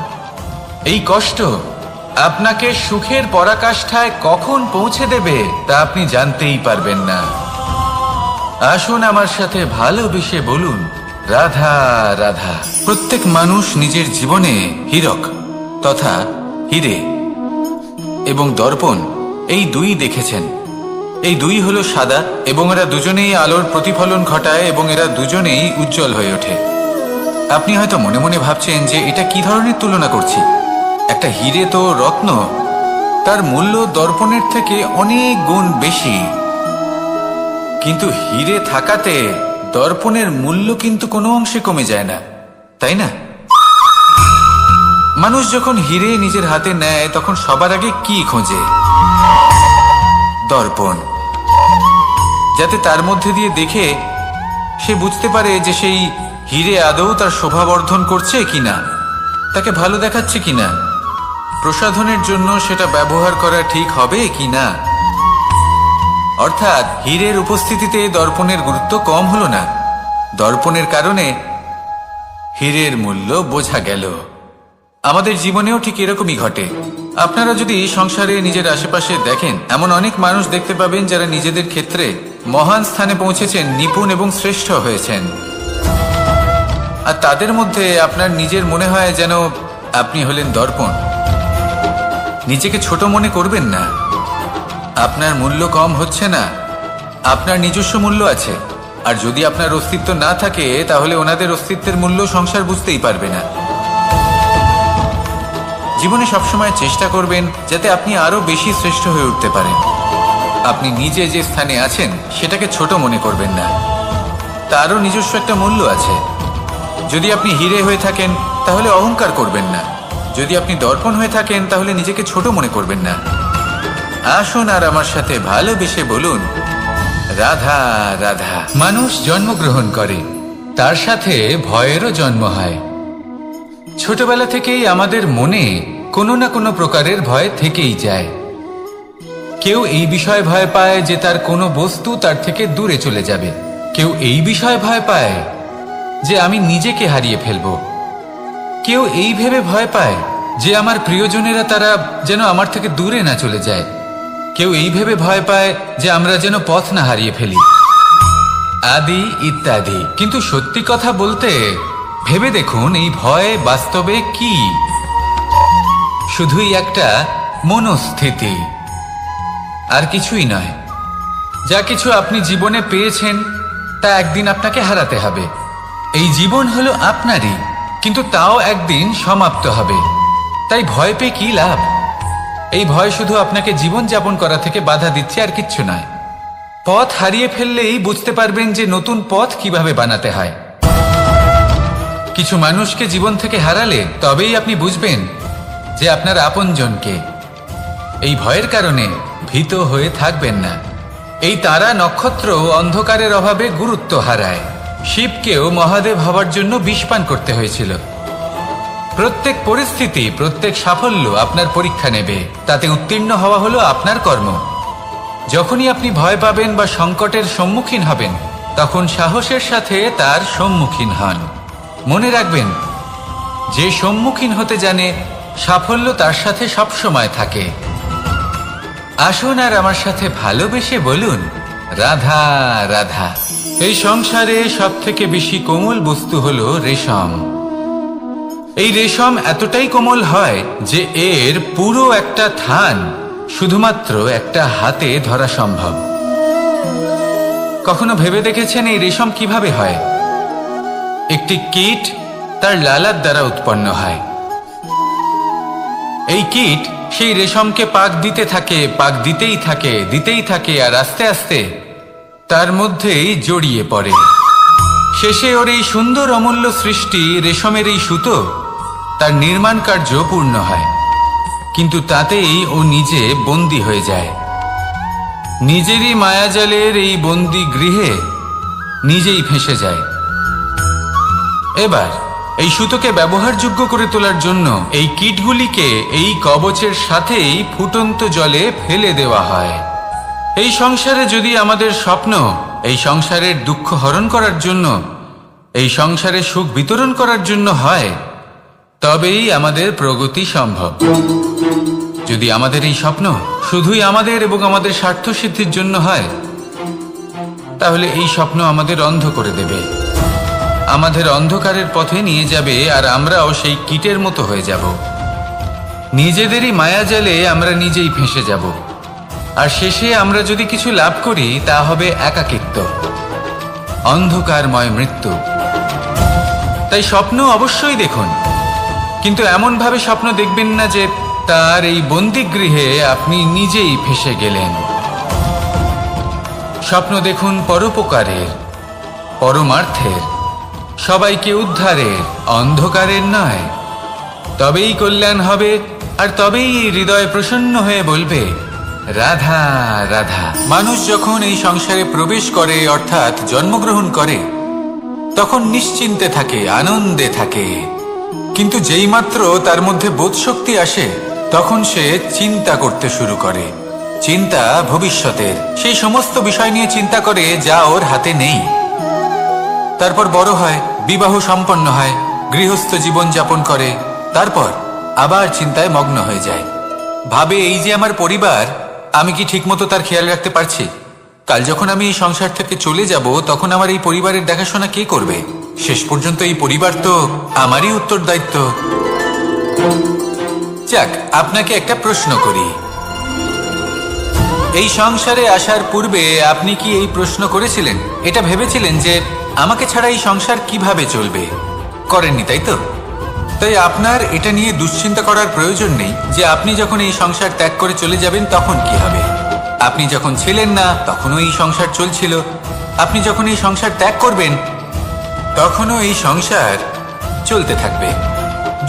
এই কষ্ট আপনাকে সুখের পরাকাষ্ঠায় কখন পৌঁছে দেবে তা আপনি জানতেই পারবেন না। আসুন আমার সাথে ভালোবেসে বলুন, রাধা রাধা। প্রত্যেক মানুষ নিজের জীবনে হীরক তথা হীরে এবং দর্পণ এই দুই দেখেছেন। এই দুই হলো সাদা এবং এরা দুজনেই আলোর প্রতিফলন ঘটায় এবং এরা দুজনেই উজ্জ্বল হয়ে ওঠে। আপনি হয়তো মনে মনে ভাবছেন যে এটা কি ধরনের তুলনা করছি। একটা হীরে তো রত্ন, তার মূল্য দর্পণের থেকে অনেক গুণ বেশি। কিন্তু হীরে থাকাতে দর্পণের মূল্য কিন্তু কোনো অংশে কমে যায় না, তাই না? মানুষ যখন হীরে নিজের হাতে নেয় তখন সবার আগে কি খোঁজে? দর্পণ, যাতে তার মধ্যে দিয়ে দেখে সে বুঝতে পারে যে সেই হীরে আদৌ তার শোভাবর্ধন করছে কিনা, তাকে ভালো দেখাচ্ছে কিনা, প্রসাধনের জন্য সেটা ব্যবহার করা ঠিক হবে কিনা। অর্থাৎ হীরের উপস্থিতিতে দর্পণের গুরুত্ব কম হলো না, দর্পণের কারণে হীরের মূল্য বোঝা গেল। আমাদের জীবনেও ঠিক এরকমই ঘটে। আপনারা যদি সংসারে নিজের আশেপাশে দেখেন, এমন অনেক মানুষ দেখতে পাবেন যারা নিজেদের ক্ষেত্রে মহান স্থানে পৌঁছেছেন, নিপুণ এবং শ্রেষ্ঠ হয়েছেন। আর তাদের মধ্যে আপনার নিজের মনে হয় যেন আপনি হলেন দর্পণ। নিজেকে ছোট মনে করবেন না। আপনার মূল্য কম হচ্ছে না, আপনার নিজস্ব মূল্য আছে। আর যদি আপনার অস্তিত্ব না থাকে তাহলে ওনাদের অস্তিত্বের মূল্য সংসার বুঝতেই পারবে না। জীবনে সবসময় চেষ্টা করবেন যাতে আপনি আরো বেশি শ্রেষ্ঠ হয়ে উঠতে পারেন। আপনি নিজে যে স্থানে আছেন সেটাকে ছোট মনে করবেন না, তারও নিজস্ব একটা মূল্য আছে। যদি আপনি হীরে হয়ে থাকেন তাহলে অহংকার করবেন না, যদি আপনি দর্পণ হয়ে থাকেন তাহলে নিজেকে ছোট মনে করবেন না। আসুন আর আমার সাথে ভালোবেসে বলুন, রাধা রাধা। মানুষ জন্মগ্রহণ করে, তার সাথে ভয়েরও জন্ম হয়। ছোটবেলা থেকেই আমাদের মনে কোনো না কোনো প্রকারের ভয় থেকেই যায়। কেউ এই বিষয়ে ভয় পায় যে তার কোনো বস্তু তার থেকে দূরে চলে যাবে, কেউ এই বিষয়ে ভয় পায় যে আমি নিজেকে হারিয়ে ফেলবো, কেউ এই ভেবে ভয় পায় যে আমার প্রিয়জনেরা তারা যেন আমার থেকে দূরে না চলে যায়, কেউ এই ভেবে ভয় পায় যে আমরা যেন পথ না হারিয়ে ফেলি, আদি ইত্যাদি। কিন্তু সত্যি কথা বলতে ভেবে দেখুন, এই ভয় বাস্তবে কি? শুধুই একটা মনস্থিতি, আর কিছুই নয়। যা কিছু আপনি জীবনে পেয়েছেন তা একদিন আপনাকে হারাতে হবে। এই জীবন হলো আপনারই, কিন্তু তাও একদিন সমাপ্ত হবে। তাই ভয় পেয়ে কি লাভ? এই ভয় শুধু আপনাকে জীবন যাপন করা থেকে বাধা দিচ্ছে, আর কিচ্ছু নয়। পথ হারিয়ে ফেললেই বুঝতে পারবেন যে নতুন পথ কিভাবে বানাতে হয়। কিছু মানুষকে জীবন থেকে হারালে তবেই আপনি বুঝবেন যে আপনার আপনজনকে। এই ভয়ের কারণে ভীত হয়ে থাকবেন না। এই তারা নক্ষত্র অন্ধকারের অভাবে গুরুত্ব হারায়। শিবকেও মহাদেব হওয়ার জন্য বিষপান করতে হয়েছিল। প্রত্যেক পরিস্থিতি, প্রত্যেক সাফল্য আপনার পরীক্ষা নেবে, তাতে উত্তীর্ণ হওয়া হলো আপনার কর্ম। যখনই আপনি ভয় পাবেন বা সংকটের সম্মুখীন হবেন, তখন সাহসের সাথে তার সম্মুখীন হন। মনে রাখবেন, যে সম্মুখীন হতে জানে সাফল্য তার সাথে সবসময় থাকে। আসুন আর আমার সাথে ভালোবেসে বলুন, রাধা রাধা। এই সংসারে সব থেকে বেশি কোমল বস্তু হলো রেশম। এই রেশম এতটাই কোমল হয় যে এর পুরো একটা থান শুধুমাত্র একটা হাতে ধরা সম্ভব। কখনো ভেবে দেখেছেন এই রেশম কিভাবে হয়? একটি কীট তার লালার দ্বারা উৎপন্ন হয়। এই কীট সেই রেশমকে পাক দিতে থাকে, পাক দিতেই থাকে, আর আস্তে আস্তে তার মধ্যেই জড়িয়ে পড়ে। শেষে ওর এই সুন্দর অমূল্য সৃষ্টি রেশমের এই সুতো, তার নির্মাণ কার্য পূর্ণ হয়। কিন্তু তাতেই ও নিজে বন্দী হয়ে যায়। নিজেরই মায়াজালের এই বন্দী গৃহে নিজেই ফেঁসে যায়। এবার এই সুতোকে ব্যবহারযোগ্য করে তোলার জন্য এই কীটগুলিকে এই কবচের সাথেই ফুটন্ত জলে ফেলে দেওয়া হয়। এই সংসারে যদি আমাদের স্বপ্ন এই সংসারের দুঃখ হরণ করার জন্য, এই সংসারে সুখ বিতরণ করার জন্য হয়, তবেই আমাদের প্রগতি সম্ভব। যদি আমাদের এই স্বপ্ন শুধুই আমাদের এবং আমাদের স্বার্থ সিদ্ধির জন্য হয়, তাহলে এই স্বপ্ন আমাদের অন্ধ করে দেবে, আমাদের অন্ধকারের পথে নিয়ে যাবে, আর আমরাও সেই কীটের মতো হয়ে যাব। নিজেদেরই মায়াজালে আমরা নিজেই ফেঁসে যাব, আর শেষে আমরা যদি কিছু লাভ করি তা হবে একাকিত্ব, অন্ধকারময় মৃত্যু। তাই স্বপ্ন অবশ্যই দেখুন, কিন্তু এমনভাবে স্বপ্ন দেখবেন না যে তার এই বন্দিগৃহে আপনি নিজেই ফেঁসে গেলেন। স্বপ্ন দেখুন পরোপকারের, পরমার্থের, সবাইকে উদ্ধারের, অন্ধকারের নয়। তবেই কল্যাণ হবে, আর তবেই হৃদয় প্রসন্ন হয়ে বলবে রাধা রাধা। মানুষ যখন এই সংসারে প্রবেশ করে, অর্থাৎ জন্মগ্রহণ করে, তখন নিশ্চিন্তে থাকে, আনন্দে থাকে। কিন্তু যেইমাত্র তার মধ্যে বোধশক্তি আসে, তখন সে চিন্তা করতে শুরু করে। চিন্তা ভবিষ্যতের, সেই সমস্ত বিষয় নিয়ে চিন্তা করে যা ওর হাতে নেই। তারপর বড় হয়, বিবাহ সম্পন্ন হয়, গৃহস্থ জীবন যাপন করে, তারপর আবার চিন্তায় মগ্ন হয়ে যায়। ভাবে এই যে আমার পরিবার, আমি কি ঠিকমতো তার খেয়াল রাখতে পারছি? কাল যখন আমি এই সংসার থেকে চলে যাব, তখন আমার এই পরিবারের দেখাশোনা কে করবে? শেষ পর্যন্ত এই পরিবার তো আমারই উত্তরদায়িত্ব। যাক, আপনাকে একটা প্রশ্ন করি। এই সংসারে আসার পূর্বে আপনি কি এই প্রশ্ন করেছিলেন, এটা ভেবেছিলেন যে আমাকে ছাড়া এই সংসার কিভাবে চলবে? করেননি, তাই তো? তাই আপনার এটা নিয়ে দুশ্চিন্তা করার প্রয়োজন নেই যে আপনি যখন এই সংসার ত্যাগ করে চলে যাবেন তখন কি হবে। আপনি যখন ছিলেন না তখনও এই সংসার চলছিল, আপনি যখন এই সংসার ত্যাগ করবেন তখনও এই সংসার চলতে থাকবে।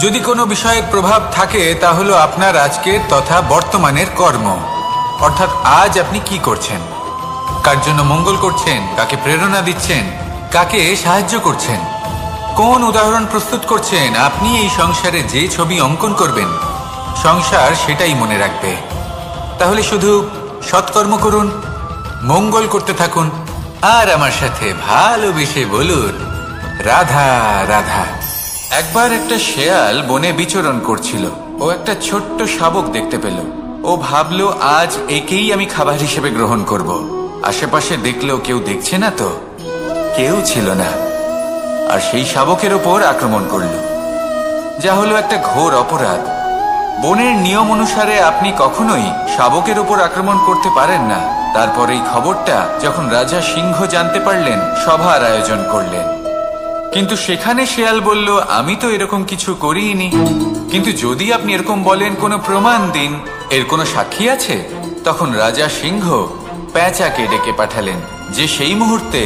যদি কোনো বিষয়ের প্রভাব থাকে তা হলো আপনার আজকের তথা বর্তমানের কর্ম, অর্থাৎ আজ আপনি কি করছেন, কার জন্য মঙ্গল করছেন, কাকে প্রেরণা দিচ্ছেন, কাকে সাহায্য করছেন, কোন উদাহরণ প্রস্তুত করছেন। আপনি এই সংসারে যে ছবি অঙ্কন করবেন, সংসার সেটাই মনে রাখবে। তাহলে শুধু সৎকর্ম করুন, মঙ্গল করতে থাকুন, আর আমার সাথে ভালোবেসে বলুন রাধা রাধা। একবার একটা শেয়াল বনে বিচরণ করছিল। ও একটা ছোট্ট শাবক দেখতে পেল। ও ভাবলো আজ একেই আমি খাবার হিসেবে গ্রহণ করব। আশেপাশে দেখলো কেউ দেখছে না, তো কেউ ছিল না, আর সেই শাবকের ওপর আক্রমণ করল, যা হলো একটা ঘোর অপরাধ। বনের নিয়ম অনুসারে আপনি কখনোই শাবকের ওপর আক্রমণ করতে পারেন না। তারপর এই খবরটা যখন রাজা সিংহ জানতে পারলেন, সভার আয়োজন করলেন। কিন্তু সেখানে শেয়াল বলল, আমি তো এরকম কিছু করিনি। কিন্তু যদি আপনি এরকম বলেন, কোনো প্রমাণ দিন, এর কোনো সাক্ষী আছে? তখন রাজা সিংহ পেঁচাকে ডেকে পাঠালেন, যে সেই মুহূর্তে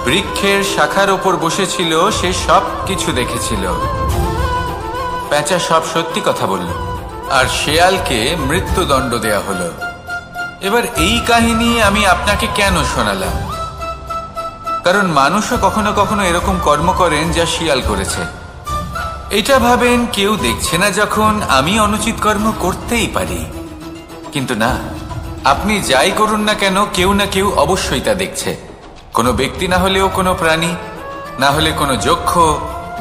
বৃক্ষের শাখার ওপর বসেছিল, সে সব কিছু দেখেছিল। পেঁচা সব সত্যি কথা বলল, আর শেয়ালকে মৃত্যুদণ্ড দেয়া হলো। এবার এই কাহিনী আমি আপনাকে কেন শোনালাম? কারণ মানুষও কখনো কখনো এরকম কর্ম করেন যা শিয়াল করেছে। এটা ভাবেন কেউ দেখছে না, যখন আমি অনুচিত কর্ম করতেই পারি। কিন্তু না, আপনি যাই করুন না কেন, কেউ না কেউ অবশ্যই তা দেখছে। কোনো ব্যক্তি না হলেও কোনো প্রাণী, না হলে কোনো যক্ষ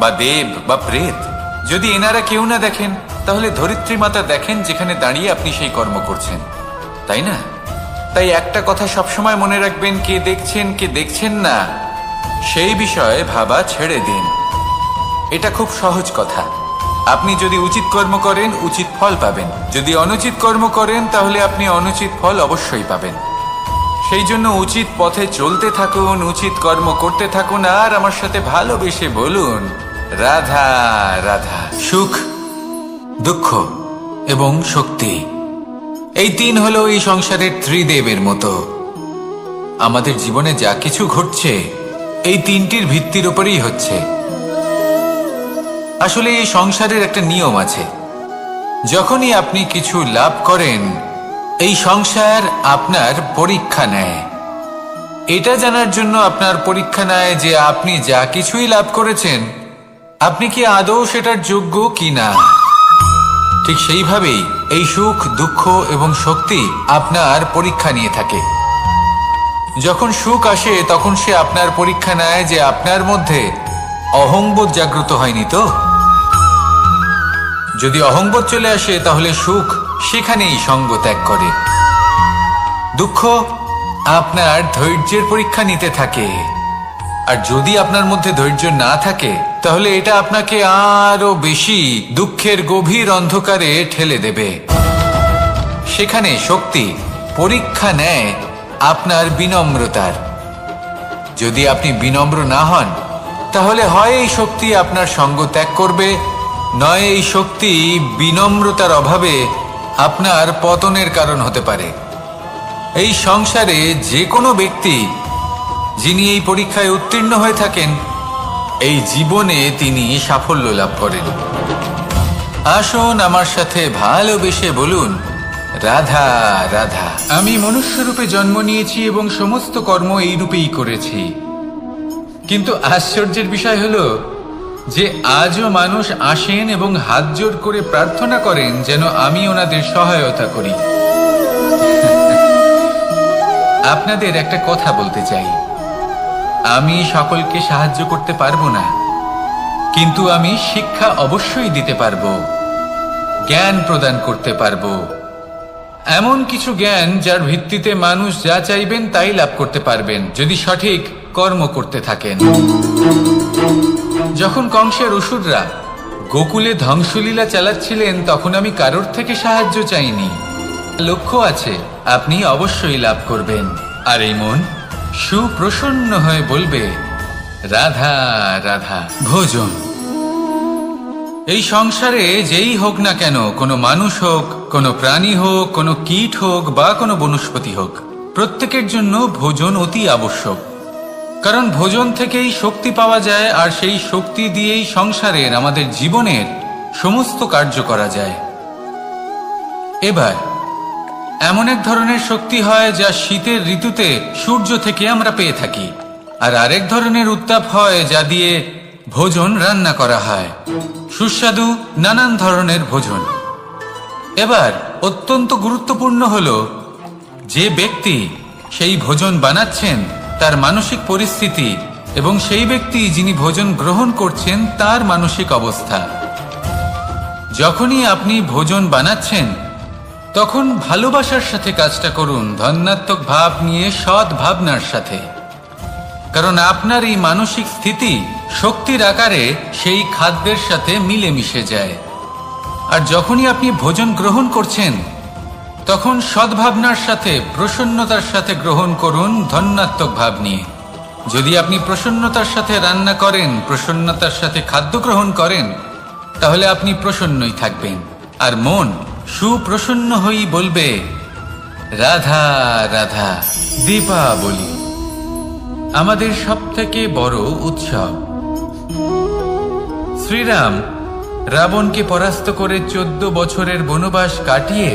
বা দেব বা প্রেত। যদি এনারা কেউ না দেখেন, তাহলে ধরিত্রী মাতা দেখেন, যেখানে দাঁড়িয়ে আপনি সেই কর্ম করছেন, তাই না? তাই একটা কথা সবসময় মনে রাখবেন, কে দেখছেন কে দেখছেন না সেই বিষয়ে ভাবা ছেড়ে দিন। এটা খুব সহজ কথা। আপনি যদি উচিত কর্ম করেন, উচিত ফল পাবেন। যদি অনুচিত কর্ম করেন, তাহলে আপনি অনুচিত ফল অবশ্যই পাবেন। সেই জন্য উচিত পথে চলতে থাকুন, উচিত কর্ম করতে থাকুন, আর আমার সাথে ভালোবেসে বলুন রাধা রাধা। সুখ, দুঃখ এবং শক্তি, এই তিন হলো এই সংসারের ত্রিদেবের মতো। আমাদের জীবনে যা কিছু ঘটছে এই তিনটির ভিত্তির উপরেই হচ্ছে। আসলে এই সংসারের একটা নিয়ম আছে, যখনই আপনি কিছু লাভ করেন, এই সংসার আপনার পরীক্ষা নেয়। এটা জানার জন্য আপনার পরীক্ষা নেয় যে আপনি যা কিছুই লাভ করেছেন, আপনি কি আদৌ সেটার যোগ্য কি না। ঠিক সেইভাবেই এই সুখ, দুঃখ এবং শক্তি আপনার পরীক্ষা নিয়ে থাকে। যখন সুখ আসে, তখন সে আপনার পরীক্ষা নেয় যে আপনার মধ্যে অহংবোধ জাগ্রত হয়নি তো। যদি অহংবোধ চলে আসে, তাহলে সুখ সেখানেই সঙ্গ ত্যাগ করে। দুঃখ আপনার ধৈর্যের পরীক্ষা নিতে থাকে। আর যদি আপনার মধ্যে ধৈর্য না থাকে তাহলে এটা আপনাকে আরো বেশি দুঃখের গভীর অন্ধকারে ঠেলে দেবে। সেখানে শক্তি পরীক্ষা নেয় আপনার বিনম্রতার। যদি আপনি বিনম্র না হন তাহলে হয় এই শক্তি আপনার সঙ্গ ত্যাগ করবে, নয় এই শক্তি বিনম্রতার অভাবে আপনার পতনের কারণ হতে পারে। এই সংসারে যে কোনো ব্যক্তি যিনি এই পরীক্ষায় উত্তীর্ণ হয়ে থাকেন, এই জীবনে তিনি সাফল্য লাভ করেন। আসুন আমার সাথে ভালোবেসে বলুন, রাধা রাধা। আমি মনুষ্যরূপে জন্ম নিয়েছি এবং সমস্ত কর্ম এই রূপেই করেছি, কিন্তু আশ্চর্যের বিষয় হলো যে আজও মানুষ আসেন এবং হাত জোড় করে প্রার্থনা করেন যেন আমি ওনাদের সহায়তা করি। আপনাদের একটা কথা বলতে চাই, আমি সকলকে সাহায্য করতে পারবো না, কিন্তু আমি শিক্ষা অবশ্যই দিতে পারবো, জ্ঞান প্রদান করতে পারবো। এমন কিছু জ্ঞান যার ভিত্তিতে মানুষ যা চাইবেন তাই লাভ করতে পারবেন যদি সঠিক কর্ম করতে থাকেন। যখন কংসের অসুররা গোকুলে ধ্বংসলীলা চালাচ্ছিলেন তখন আমি কারোর থেকে সাহায্য চাইনি। লক্ষ্য আছে, আপনি অবশ্যই লাভ করবেন। আর এই মন সুপ্রসন্ন হয়ে বলবে, রাধা রাধা। ভোজন এই সংসারে যেই হোক না কেন, কোনো মানুষ হোক, কোনো প্রাণী হোক, কোনো কীট হোক বা কোনো বনস্পতি হোক, প্রত্যেকের জন্য ভোজন অতি আবশ্যক। কারণ ভোজন থেকেই শক্তি পাওয়া যায়, আর সেই শক্তি দিয়েই সংসারের আমাদের জীবনের সমস্ত কার্য করা যায়। এবার এমন এক ধরনের শক্তি হয় যা শীতের ঋতুতে সূর্য থেকে আমরা পেয়ে থাকি, আর আরেক ধরনের উত্তাপ হয় যা দিয়ে ভোজন রান্না করা হয়, সুস্বাদু নানান ধরনের ভোজন। এবার অত্যন্ত গুরুত্বপূর্ণ হলো যে ব্যক্তি সেই ভোজন বানাচ্ছেন তার মানসিক পরিস্থিতি এবং সেই ব্যক্তি যিনি ভোজন গ্রহণ করছেন তার মানসিক অবস্থা। যখনই আপনি ভোজন বানাচ্ছেন তখন ভালোবাসার সাথে কাজটা করুন, ধন্যাত্মক ভাব নিয়ে, সৎ ভাবনার সাথে। কারণ আপনার এই মানসিক স্থিতি শক্তির আকারে সেই খাদ্যের সাথে মিলেমিশে যায়। আর যখনই আপনি ভোজন গ্রহণ করছেন তখন সদ্ভাবনার সাথে, প্রসন্নতার সাথে গ্রহণ করুন, ধন্যাত্মক ভাব নিয়ে। যদি আপনি প্রসন্নতার সাথে রান্না করেন, প্রসন্নতার সাথে খাদ্য গ্রহণ করেন, তাহলে আপনি প্রসন্নই থাকবেন। আর মন সুপ্রসন্ন হয়েই বলবে, রাধা রাধা। দীপাবলি আমাদের সবথেকে বড় উৎসব। শ্রীরাম রাবণকে পরাস্ত করে 14 বছরের বনবাস কাটিয়ে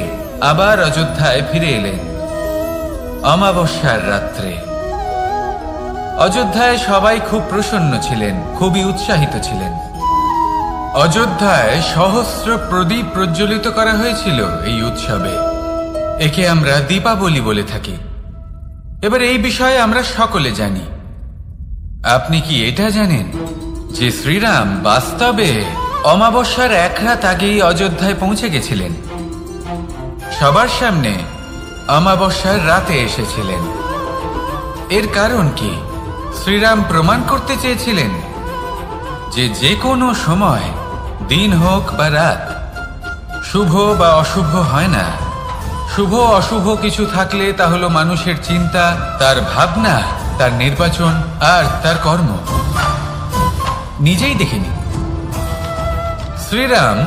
আবার অযোধ্যায় ফিরে এলেন অমাবস্যার রাত্রে। অযোধ্যায় সবাই খুব প্রসন্ন ছিলেন, খুবই উৎসাহিত ছিলেন। অযোধ্যায় সহস্র প্রদীপ প্রজ্বলিত করা হয়েছিল এই উৎসবে। একে আমরা দীপাবলি বলে থাকি। এবার এই বিষয়ে আমরা সকলে জানি। আপনি কি এটা জানেন যে শ্রীরাম বাস্তবে অমাবস্যার এক রাত আগেই অযোধ্যায় পৌঁছে গেছিলেন? সবার সামনে অমাবস্যার রাতে এসেছিলেন। এর কারণ কি? শ্রীরাম প্রমাণ করতে চেয়েছিলেন যে যে কোনো সময়, দিন হোক বা রাত, শুভ বা অশুভ হয় না। শুভ অশুভ কিছু থাকলে তা হলো মানুষের চিন্তা, তার ভাবনা, তার নির্বাচন আর তার কর্ম। নিজেই দেখিনি। শ্রীরাম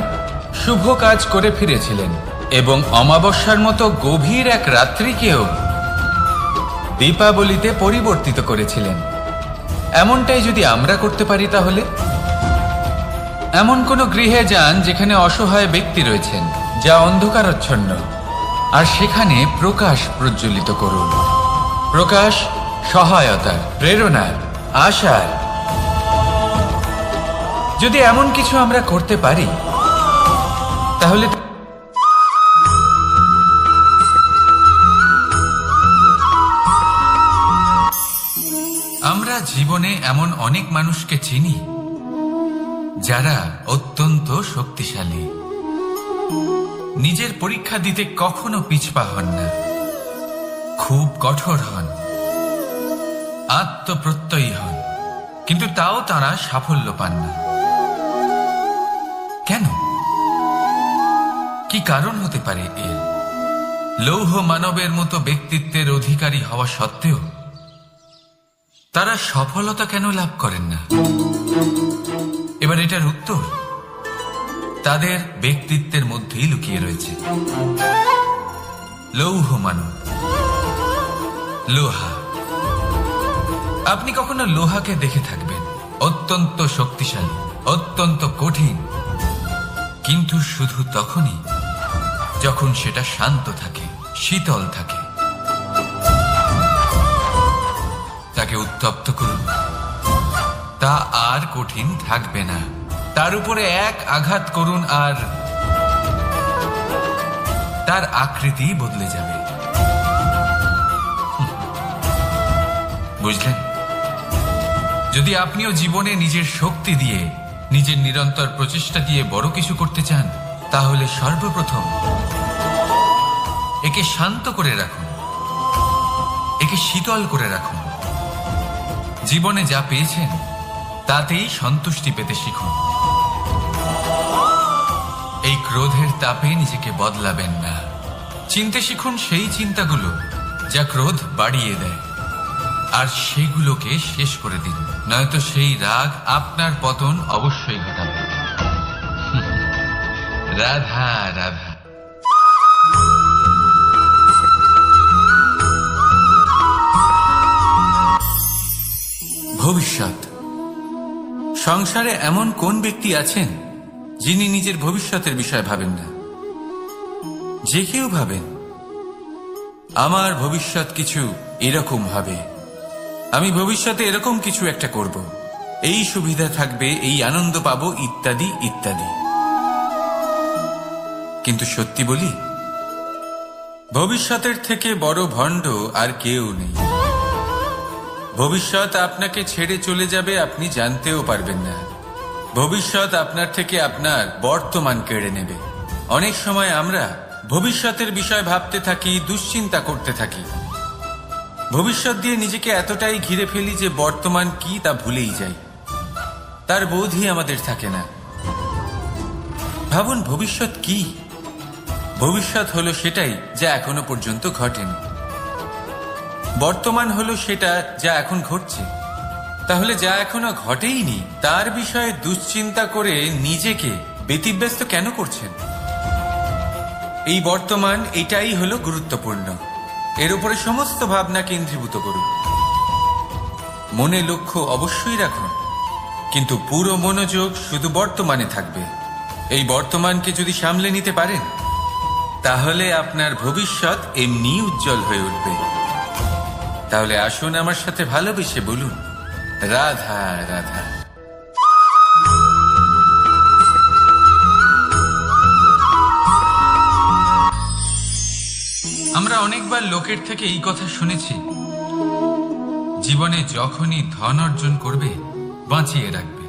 শুভ কাজ করে ফিরেছিলেন এবং অমাবস্যার মতো গভীর এক রাত্রিকেও দীপাবলিতে পরিবর্তিত করেছিলেন। এমনটাই যদি আমরা করতে পারি তাহলে? এমন কোনো গৃহে যান যেখানে অসহায় ব্যক্তি রয়েছেন, যা অন্ধকারাচ্ছন্ন, আর সেখানে প্রকাশ প্রজ্বলিত করুন। প্রকাশ সহায়তার, প্রেরণার, আশার। যদি এমন কিছু আমরা করতে পারি তাহলে আমরা জীবনে এমন অনেক মানুষকে চিনি যারা অত্যন্ত শক্তিশালী, নিজের পরীক্ষা দিতে কখনো পিছপা হন না, খুব কঠোর হন, আত্মপ্রত্যয়ী হন, কিন্তু তাও তারা সাফল্য পান না। কেন? কি কারণ হতে পারে এর? লৌহ মানবের মতো ব্যক্তিত্বের অধিকারী হওয়া সত্ত্বেও তারা সফলতা কেন লাভ করেন না? এবার এটার উত্তর তাদের ব্যক্তিত্বের মধ্যেই লুকিয়ে রয়েছে। লৌহ মানব, লোহা। আপনি কখনো লোহাকে দেখে থাকবেন, অত্যন্ত শক্তিশালী, অত্যন্ত কঠিন, কিন্তু শুধু তখনই যখন সেটা শান্ত থাকে, শীতল থাকে। তাকে উত্তপ্ত করুন, তা আর কঠিন থাকবে না। তার উপরে এক আঘাত করুন আর তার আকৃতি বদলে যাবে। বুঝলেন? যদি আপনিও জীবনে নিজের শক্তি দিয়ে, নিজের নিরন্তর প্রচেষ্টা দিয়ে বড় কিছু করতে চান, তাহলে সর্বপ্রথম একে শান্ত করে রাখুন, একে শীতল করে রাখুন। জীবনে যা পেয়েছেন তাতেই সন্তুষ্টি পেতে শিখুন। এই ক্রোধের তাপে নিজেকে বদলাবেন না। চিনতে শিখুন সেই চিন্তাগুলো যা ক্রোধ বাড়িয়ে দেয়, আর সেগুলোকে শেষ করে দিন, নয়তো সেই রাগ আপনার পতন অবশ্যই ঘটাবে। রাধা রাধা। ভবিষ্যৎ। সংসারে এমন কোন ব্যক্তি আছেন যিনি নিজের ভবিষ্যতের বিষয় ভাবেন না? যে কেউ ভাবেন আমার ভবিষ্যৎ কিছু এরকম হবে, আমি ভবিষ্যতে এরকম কিছু একটা করব, এই সুবিধা থাকবে, এই আনন্দ পাবো, ইত্যাদি ইত্যাদি। কিন্তু সত্যি বলি, ভবিষ্যতের থেকে বড় ভণ্ড আর কেউ নেই। ভবিষ্যৎ আপনাকে ছেড়ে চলে যাবে, আপনি জানতেও পারবেন না। ভবিষ্যৎ আপনার থেকে আপনার বর্তমান কেড়ে নেবে। অনেক সময় আমরা ভবিষ্যতের বিষয় ভাবতে থাকি, দুশ্চিন্তা করতে থাকি। ভবিষ্যৎ দিয়ে নিজেকে এতটাই ঘিরে ফেলি যে বর্তমান কি তা ভুলেই যাই, তার বোধই আমাদের থাকে না। ভাবুন, ভবিষ্যৎ কি? ভবিষ্যৎ হলো সেটাই যা এখনো পর্যন্ত ঘটেনি। বর্তমান হলো সেটা যা এখন ঘটছে। তাহলে যা এখনো ঘটেইনি তার বিষয়ে দুশ্চিন্তা করে নিজেকে ব্যতিব্যস্ত কেন করছেন? এই বর্তমান, এটাই হলো গুরুত্বপূর্ণ। এর উপরে সমস্ত ভাবনা কেন্দ্রীভূত করুন। মনে লক্ষ্য অবশ্যই রাখুন, কিন্তু পুরো মনোযোগ শুধু বর্তমানে থাকবে। এই বর্তমানকে যদি সামলে নিতে পারেন, তাহলে আপনার ভবিষ্যৎ এমনি উজ্জ্বল হয়ে উঠবে। তাহলে আসুন আমার সাথে ভালোবেসে বলুন, রাধা রাধা। আমরা অনেকবার লোকের থেকে এই কথা শুনেছি, জীবনে যখনই ধন অর্জন করবে বাঁচিয়ে রাখবে।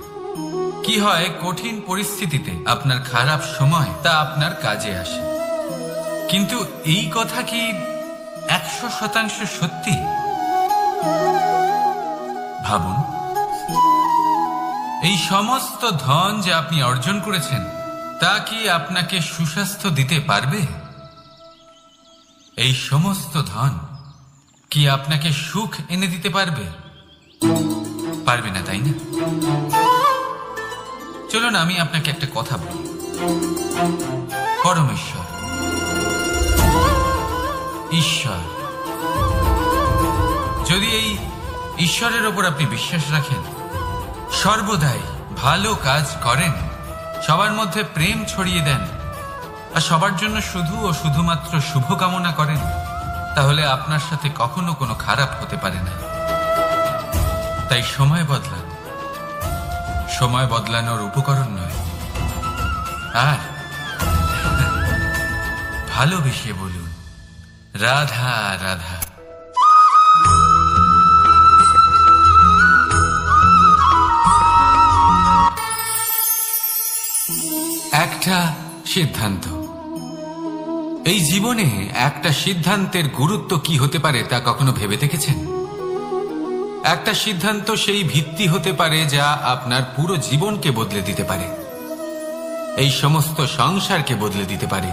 কি হয়, কঠিন পরিস্থিতিতে আপনার খারাপ সময় তা আপনার কাজে আসে। কিন্তু এই কথা কি 100% সত্যি? ভাবুন, এই সমস্ত ধন যে আপনি অর্জন করেছেন তা কি আপনাকে সুস্বাস্থ্য দিতে পারবে? এই সমস্ত ধন কি আপনাকে সুখ এনে দিতে পারবে? পারবে না, তাই না? চলুন আমি আপনাকে একটা কথা বলি। পরমেশ্বর, ঈশ্বর, যদি এই ঈশ্বরের ওপর আপনি বিশ্বাস রাখেন, সর্বদাই ভালো কাজ করেন, সবার মধ্যে প্রেম ছড়িয়ে দেন, আর সবার জন্য শুধু ও শুধুমাত্র শুভকামনা করেন, তাহলে আপনার সাথে কখনো কোনো খারাপ হতে পারে না। তাই সময় বদলান, সময় বদলানোর উপকরণ নয়। আর ভালোবেসে বলুন, রাধা রাধা। একটা সিদ্ধান্ত, এই জীবনে একটা সিদ্ধান্তের গুরুত্ব কি হতে পারে তা কখনো ভেবে দেখেছেন? একটা সিদ্ধান্ত সেই ভিত্তি হতে পারে যা আপনার পুরো জীবনকে বদলে দিতে পারে, এই সমস্ত সংসারকে বদলে দিতে পারে,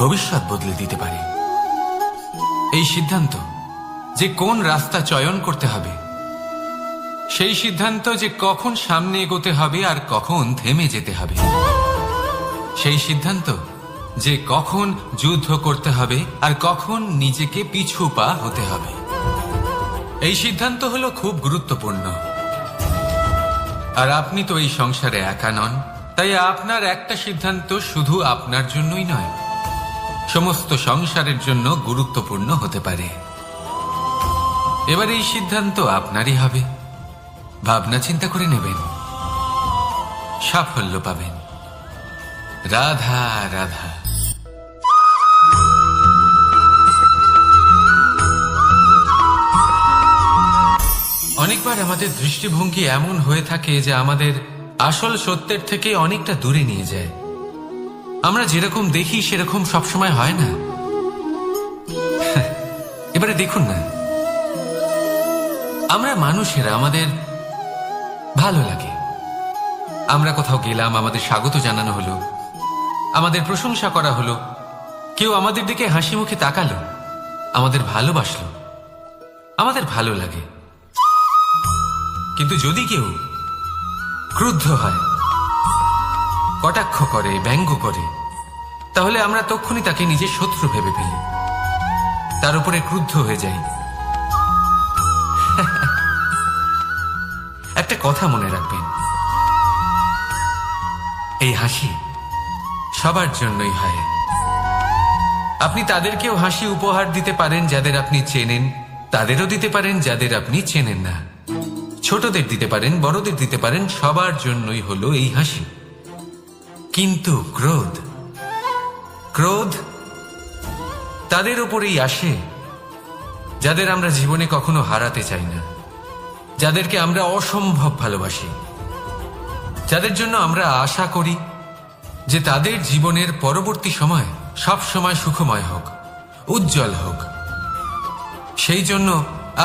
ভবিষ্যৎ বদলে দিতে পারে। এই সিদ্ধান্ত যে কোন রাস্তা চয়ন করতে হবে, সেই সিদ্ধান্ত যে কখন সামনে এগোতে হবে আর কখন থেমে যেতে হবে, সেই সিদ্ধান্ত যে কখন যুদ্ধ করতে হবে আর কখন নিজেকে পিছু পা হতে হবে। এই সিদ্ধান্ত হলো খুব গুরুত্বপূর্ণ। আর আপনি তো এই সংসারে একা নন, তাই আপনার একটা সিদ্ধান্ত শুধু আপনার জন্যই নয়, সমস্ত সংসারের জন্য গুরুত্বপূর্ণ হতে পারে। এবার এই সিদ্ধান্ত আপনারই হবে। ভাবনা চিন্তা করে নেবেন, সাফল্য পাবেন। রাধা রাধা। অনেকবার আমাদের দৃষ্টিভঙ্গি এমন হয়ে থাকে যে আমাদের আসল সত্যের থেকে অনেকটা দূরে নিয়ে যায়। আমরা যেরকম দেখি সেরকম সবসময় হয় না। এবারে দেখুন না, আমরা মানুষেরা, আমাদের ভালো লাগে। আমরা কোথাও গেলাম, আমাদের স্বাগত জানানো হলো, আমাদের প্রশংসা করা হলো, কেউ আমাদের দিকে হাসি মুখে তাকালো, আমাদের ভালোবাসলো, আমাদের ভালো লাগে। কিন্তু যদি কেউ ক্রুদ্ধ হয়, কটাক্ষ করে, ব্যঙ্গ করে, তাহলে আমরা তক্ষুনি তাকে নিজের শত্রু ভেবে ফেলি, তার উপরে ক্রুদ্ধ হয়ে যাই। একটা কথা মনে রাখবেন, এই হাসি সবার জন্যই হয়। আপনি তাদেরকেও হাসি উপহার দিতে পারেন যাদের আপনি চেনেন, তাদেরও দিতে পারেন যাদের আপনি চেনেন না। ছোটদের দিতে পারেন, বড়দের দিতে পারেন, সবার জন্যই হলো এই হাসি। কিন্তু ক্রোধ, ক্রোধ তাদের উপরেই আসে যাদের আমরা জীবনে কখনো হারাতে চাই না, যাদেরকে আমরা অসম্ভব ভালোবাসি, যাদের জন্য আমরা আশা করি যে তাদের জীবনের পরবর্তী সময় সব সময় সুখময় হোক, উজ্জ্বল হোক। সেই জন্য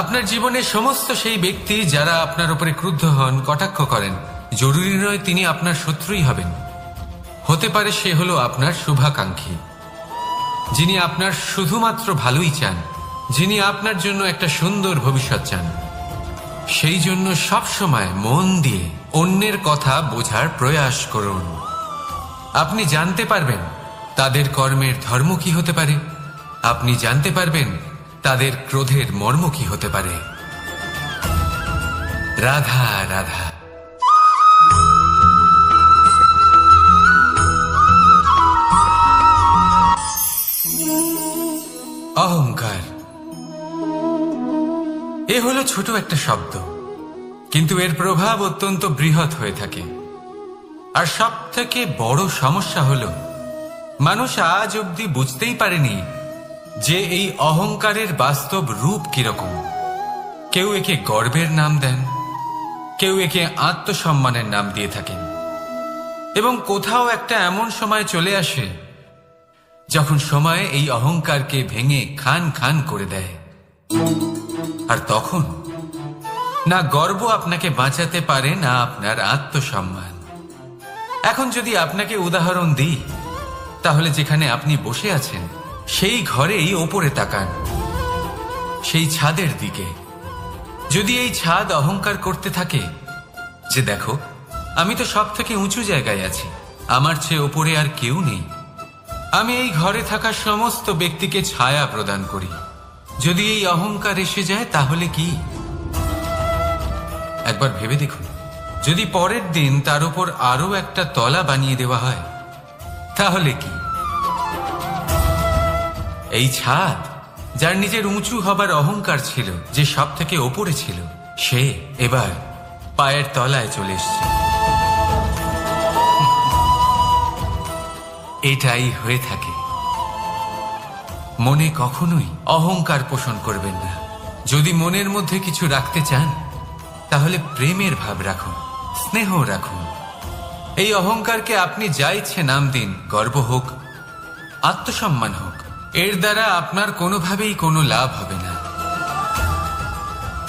আপনার জীবনের সমস্ত সেই ব্যক্তি যারা আপনার উপরে ক্রুদ্ধ হন, কটাক্ষ করেন, জরুরি নয় তিনি আপনার শত্রুই হবেন। হতে পারে সে হলো আপনার শুভাকাঙ্ক্ষী, যিনি আপনার শুধুমাত্র ভালোই চান, যিনি আপনার জন্য একটা সুন্দর ভবিষ্যৎ চান। সেই জন্য সব সময় মন দিয়ে অন্যের কথা বোঝার প্রয়াস করুন। আপনি জানতে পারবেন তাদের কর্মের ধর্ম কি হতে পারে, আপনি জানতে পারবেন তাদের ক্রোধের মর্ম কি হতে পারে। রাধা রাধা। অহংকার এ হলো ছোট একটা শব্দ, কিন্তু এর প্রভাব অত্যন্ত বৃহৎ হয়ে থাকে। আর সব থেকে বড় সমস্যা হলো মানুষ আজ অব্দি বুঝতেই পারেনি যে এই অহংকারের বাস্তব রূপ কিরকম। কেউ একে গর্বের নাম দেন, কেউ একে আত্মসম্মানের নাম দিয়ে থাকেন, এবং কোথাও একটা এমন সময় চলে আসে যখন সময় এই অহংকারকে ভেঙে খান খান করে দেয়। আর তখন না গর্ব আপনাকে বাঁচাতে পারে, না আপনার আত্মসম্মান। এখন যদি আপনাকে উদাহরণ দিই, তাহলে যেখানে আপনি বসে আছেন সেই ঘরেই ওপরে তাকান, সেই ছাদের দিকে। যদি এই ছাদ অহংকার করতে থাকে যে দেখো আমি তো সব থেকে উঁচু জায়গায় আছি, আমার চেয়ে ওপরে আর কেউ নেই, আমি এই ঘরে থাকা সমস্ত ব্যক্তিকে ছায়া প্রদান করি, যদি এই অহংকার এসে যায় তাহলে কি? একবার ভেবে দেখুন, যদি পরের দিন তার উপর আরো একটা তলা বানিয়ে দেওয়া হয় তাহলে কি? এই ছাদ যার নিজের উঁচু হবার অহংকার ছিল, যে সব থেকে ওপরে ছিল, সে এবার পায়ের তলায় চলে এসছে। এটাই হয়ে থাকে। মনে কখনোই অহংকার পোষণ করবেন না। যদি মনের মধ্যে কিছু রাখতে চান তাহলে প্রেমের ভাব রাখুন, স্নেহ রাখুন। এই অহংকারকে আপনি যা ইচ্ছে নাম দিন, গর্ব হোক, আত্মসম্মান হোক, এর দ্বারা আপনার কোনোভাবেই কোনো লাভ হবে না।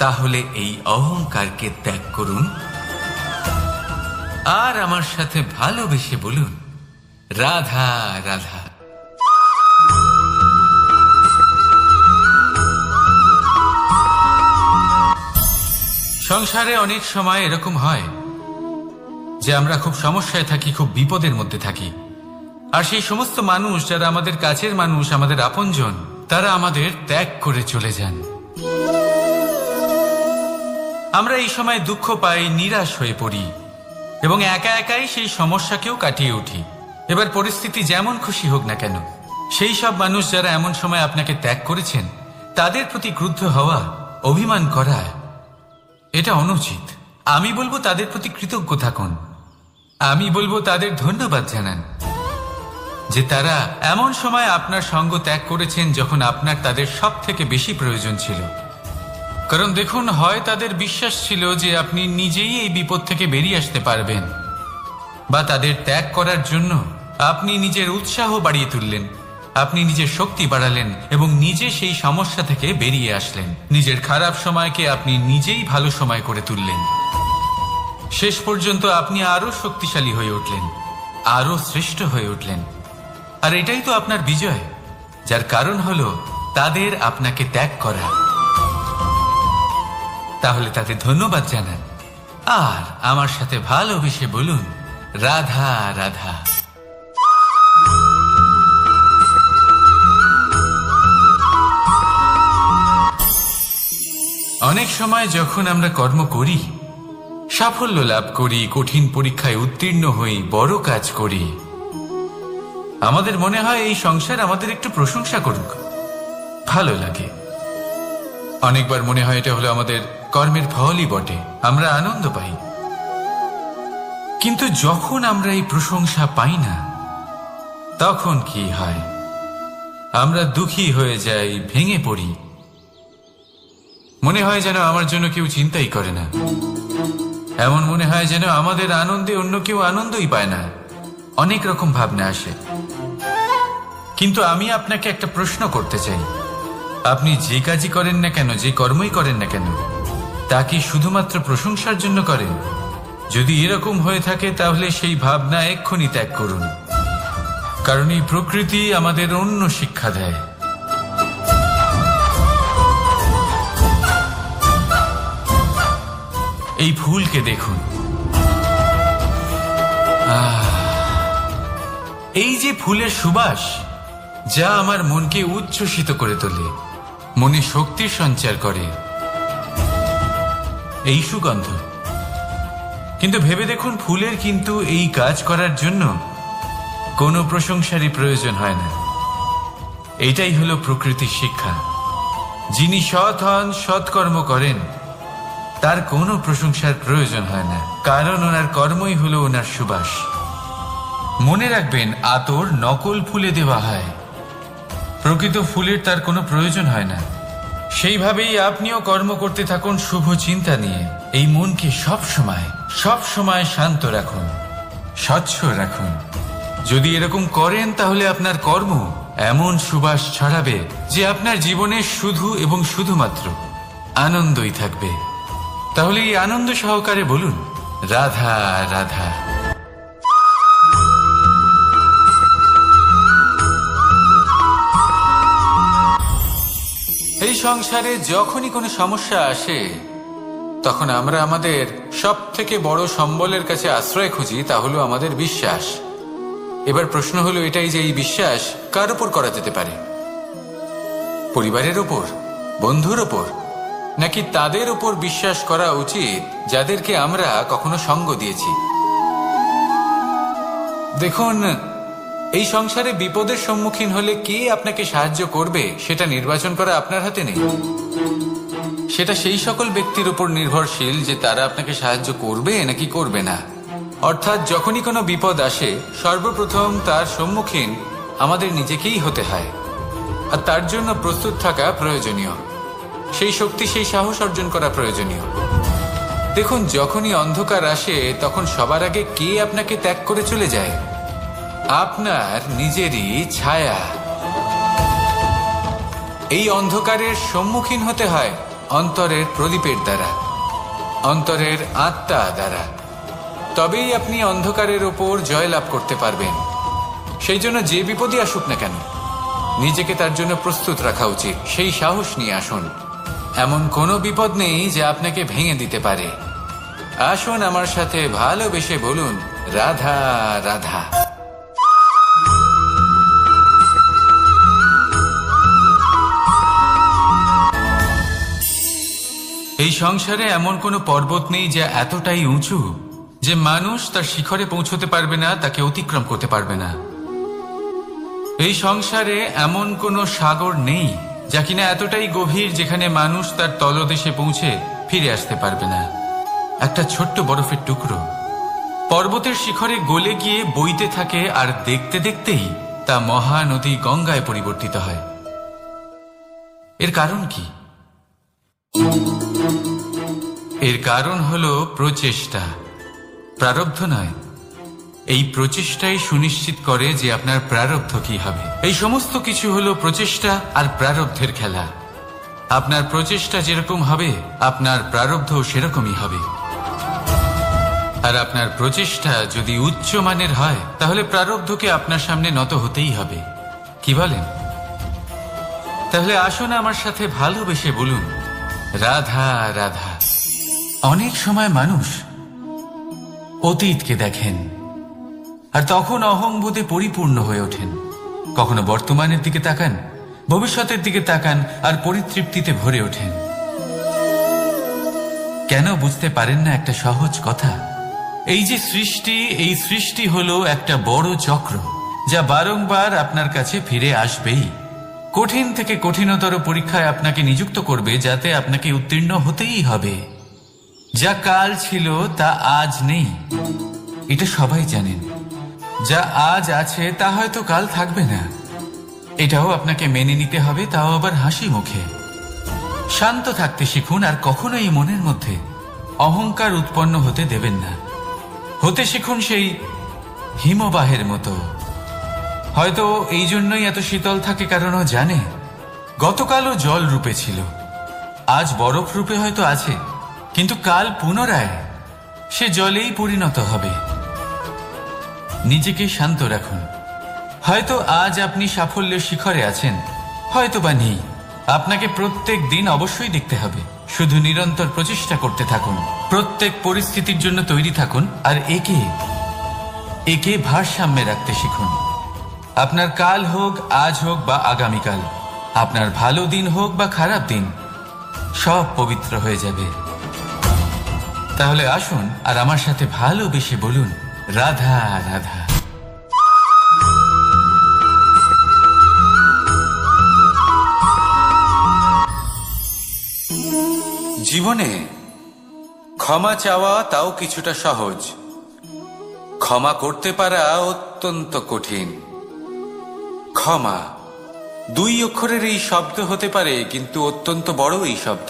তাহলে এই অহংকারকে ত্যাগ করুন আর আমার সাথে ভালোবেসে বলুন, রাধা রাধা। সংসারে অনেক সময় এরকম হয় যে আমরা খুব সমস্যায় থাকি, খুব বিপদের মধ্যে থাকি, আর সেই সমস্ত মানুষ যারা আমাদের কাছের মানুষ, আমাদের আপনজন, তারা আমাদের ত্যাগ করে চলে যান। আমরা এই সময় দুঃখ পাই, নিরাশ হয়ে পড়ি এবং একা একাই সেই সমস্যাকেও কাটিয়ে উঠি। এবার পরিস্থিতি যেমন খুশি হোক না কেন, সেই সব মানুষ যারা এমন সময় আপনাকে ত্যাগ করেছেন তাদের প্রতি ক্রুদ্ধ হওয়া, অভিমান করা, এটা অনুচিত। আমি বলবো তাদের প্রতি কৃতজ্ঞ থাকুন। আমি বলবো তাদের ধন্যবাদ জানান যে তারা এমন সময় আপনার সঙ্গ ত্যাগ করেছেন যখন আপনার তাদের সব থেকে বেশি প্রয়োজন ছিল। কারণ দেখুন, হয় তাদের বিশ্বাস ছিল যে আপনি নিজেই এই বিপদ থেকে বেরিয়ে আসতে পারবেন, বা তাদের ত্যাগ করার জন্য আপনি নিজের উৎসাহ বাড়িয়ে তুললেন, আপনি নিজের শক্তি বাড়ালেন এবং নিজে সেই সমস্যা থেকে বেরিয়ে আসলেন। নিজের খারাপ সময়কে আপনি নিজেই ভালো সময় করে তুললেন। শেষ পর্যন্ত আপনি আরো শক্তিশালী হয়ে উঠলেন, আরো শ্রেষ্ঠ হয়ে উঠলেন। আর এটাই তো আপনার বিজয়, যার কারণ হলো তাদের আপনাকে ত্যাগ করা। তাহলে তাদের ধন্যবাদ জানান আর আমার সাথে ভালোবেসে বলুন, রাধা রাধা। অনেক সময় যখন আমরা কর্ম করি, সাফল্য লাভ করি, কঠিন পরীক্ষায় উত্তীর্ণ হই, বড় কাজ করি, আমাদের মনে হয় এই সংসার আমাদের একটু প্রশংসা করুক, ভালো লাগে। অনেকবার মনে হয় এটা হলো আমাদের কর্মের ফলই বটে, আমরা আনন্দ পাই। কিন্তু যখন আমরা এই প্রশংসা পাই না, তখন কি হয়? আমরা দুঃখী হয়ে যাই, ভেঙে পড়ি। মনে হয় যেন আমার জন্য কেউ চিন্তাই করে না, এমন মনে হয় যেন আমাদের আনন্দে অন্য কেউ আনন্দই পায় না। অনেক রকম ভাবনা আসে। কিন্তু আমি আপনাকে একটা প্রশ্ন করতে চাই, আপনি যে কাজই করেন না কেন, যে কর্মই করেন না কেন, তা কি শুধুমাত্র প্রশংসার জন্য করেন? যদি এরকম হয়ে থাকে তাহলে সেই ভাবনা এক্ষুনি ত্যাগ করুন। কারণ এই প্রকৃতি আমাদের অন্য শিক্ষা দেয়। এই ফুলকে দেখুন, এই যে ফুলের সুবাস, যা আমার মনকে উচ্ছ্বসিত করে তোলে, মনে শক্তির সঞ্চার করে, এই সুগন্ধ। কিন্তু ভেবে দেখুন, ফুলের কিন্তু এই কাজ করার জন্য কোনো প্রশংসারই প্রয়োজন হয় না। এইটাই হলো প্রকৃতির শিক্ষা। যিনি সৎ হন, সৎকর্ম করেন, তার কোনো প্রশংসার প্রয়োজন হয় না, কারণ ওনার কর্মই হলো ওনার সুবাস। মনে রাখবেন, আতর নকল ফুলে দেওয়া হয়, প্রকৃত ফুলের তার কোনো প্রয়োজন হয় না। সেইভাবেই আপনিও কর্ম করতে থাকুন শুভ চিন্তা নিয়ে। এই মনকে সব সময় শান্ত রাখুন, স্বচ্ছ রাখুন। যদি এরকম করেন তাহলে আপনার কর্ম এমন সুবাস ছড়াবে যে আপনার জীবনে শুধু এবং শুধুমাত্র আনন্দই থাকবে। তাহলে এই আনন্দ সহকারে বলুন, রাধা রাধা। এই সংসারে যখনই কোনো সমস্যা আসে, তখন আমরা আমাদের সব থেকে বড় সম্বলের কাছে আশ্রয় খুঁজি, তা হলো আমাদের বিশ্বাস। এবার প্রশ্ন হলো এটাই যে এই বিশ্বাস কার উপর করা যেতে পারে? পরিবারের উপর, বন্ধুর উপর, নাকি তাদের উপর বিশ্বাস করা উচিত যাদেরকে আমরা কখনো সঙ্গ দিয়েছি? দেখুন, এই সংসারে বিপদের সম্মুখীন হলে কে আপনাকে সাহায্য করবে সেটা নির্বাচন করা আপনার হাতে নেই। সেটা সেই সকল ব্যক্তির উপর নির্ভরশীল যে তারা আপনাকে সাহায্য করবে নাকি করবে না। অর্থাৎ যখনই কোনো বিপদ আসে, সর্বপ্রথম তার সম্মুখীন আমাদের নিজেকেই হতে হয়, আর তার জন্য প্রস্তুত থাকা প্রয়োজনীয়। সেই শক্তি, সেই সাহস অর্জন করা প্রয়োজনীয়। দেখুন, যখনই অন্ধকার আসে তখন সবার আগে কে আপনাকে ত্যাগ করে চলে যায়? আপনার নিজেরই ছায়া। এই অন্ধকারের সম্মুখীন হতে হয় অন্তরের প্রদীপের দ্বারা, অন্তরের আত্মা দ্বারা। তবেই আপনি অন্ধকারের ওপর জয়লাভ করতে পারবেন। সেই জন্য যে বিপদই আসুক না কেন, নিজেকে তার জন্য প্রস্তুত রাখা উচিত। সেই সাহস নিয়ে আসুন। এমন কোনো বিপদ নেই যা আপনাকে ভেঙে দিতে পারে। আসুন আমার সাথে ভালোবেসে বলুন, রাধা রাধা। এই সংসারে এমন কোনো পর্বত নেই যা এতটাই উঁচু যে মানুষ তার শিখরে পৌঁছতে পারবে না, তাকে অতিক্রম করতে পারবে না। এই সংসারে এমন কোনো সাগর নেই যা কিনা এতটাই গভীর যেখানে মানুষ তার তলদেশে পৌঁছে ফিরে আসতে পারবে না। একটা ছোট্ট বরফের টুকরো পর্বতের শিখরে গলে গিয়ে বইতে থাকে, আর দেখতে দেখতেই তা মহানদী গঙ্গায় পরিবর্তিত হয়। এর কারণ কি? এর কারণ হলো প্রচেষ্টা, প্রারব্ধ নয়। এই প্রচেষ্টাই সুনিশ্চিত করে যে আপনার প্রারব্ধ কি হবে। এই সমস্ত কিছু হলো প্রচেষ্টা আর প্রারব্ধের খেলা। আপনার প্রচেষ্টা যেরকম হবে, আপনার প্রারব্ধ সেরকমই হবে। আর আপনার প্রচেষ্টা যদি উচ্চ মানের হয়, তাহলে প্রারব্ধকে আপনার সামনে নত হতেই হবে। কি বলেন? তাহলে আসুন আমার সাথে ভালোবেসে বলুন, রাধা রাধা। অনেক সময় মানুষ অতীতকে দেখেন আর তখন অহংবোধে পরিপূর্ণ হয়ে ওঠেন। কখনো বর্তমানের দিকে তাকান, ভবিষ্যতের দিকে তাকান আর পরিতৃপ্তিতে ভরে ওঠেন। কেন বুঝতে পারেন না একটা সহজ কথা? এই যে সৃষ্টি, এই সৃষ্টি হলো একটা বড় চক্র যা বারংবার আপনার কাছে ফিরে আসবেই। কঠিন থেকে কঠিনতর পরীক্ষায় আপনাকে নিযুক্ত করবে, যাতে আপনাকে উত্তীর্ণ হতেই হবে। যা কাল ছিল তা আজ নেই, এটা সবাই জানেন। যা আজ আছে তা হয়তো কাল থাকবে না, এটাও আপনাকে মেনে নিতে হবে, তাও আবার হাসি মুখে। শান্ত থাকতে শিখুন আর কখনোই মনের মধ্যে অহংকার উৎপন্ন হতে দেবেন না। হতে শিখুন সেই হিমবাহের মতো। হয়তো এই জন্যই এত শীতল থাকে, কারণ ও জানে গতকালও জল রূপে ছিল, আজ বরফ রূপে হয়তো আছে, কিন্তু কাল পুনরায় সে জলেই পরিণত হবে। নিজেকে শান্ত রাখুন। হয়তো আজ আপনি সাফল্যের শিখরে আছেন, হয়তো বা নেই। আপনাকে প্রত্যেক দিন অবশ্যই দেখতে হবে। শুধু নিরন্তর প্রচেষ্টা করতে থাকুন, প্রত্যেক পরিস্থিতির জন্য তৈরি থাকুন, আর একে ভারসাম্যে রাখতে শিখুন। আপনার কাল হোক, আজ হোক বা আগামীকাল, আপনার ভালো দিন হোক বা খারাপ দিন, সব পবিত্র হয়ে যাবে। তাহলে আসুন আর আমার সাথে ভালোবেসে বলুন, রাধা রাধা। জীবনে ক্ষমা চাওয়া তাও কিছুটা সহজ, ক্ষমা করতে পারা অত্যন্ত কঠিন। ক্ষমা 2 অক্ষরের এই শব্দ হতে পারে, কিন্তু অত্যন্ত বড় এই শব্দ,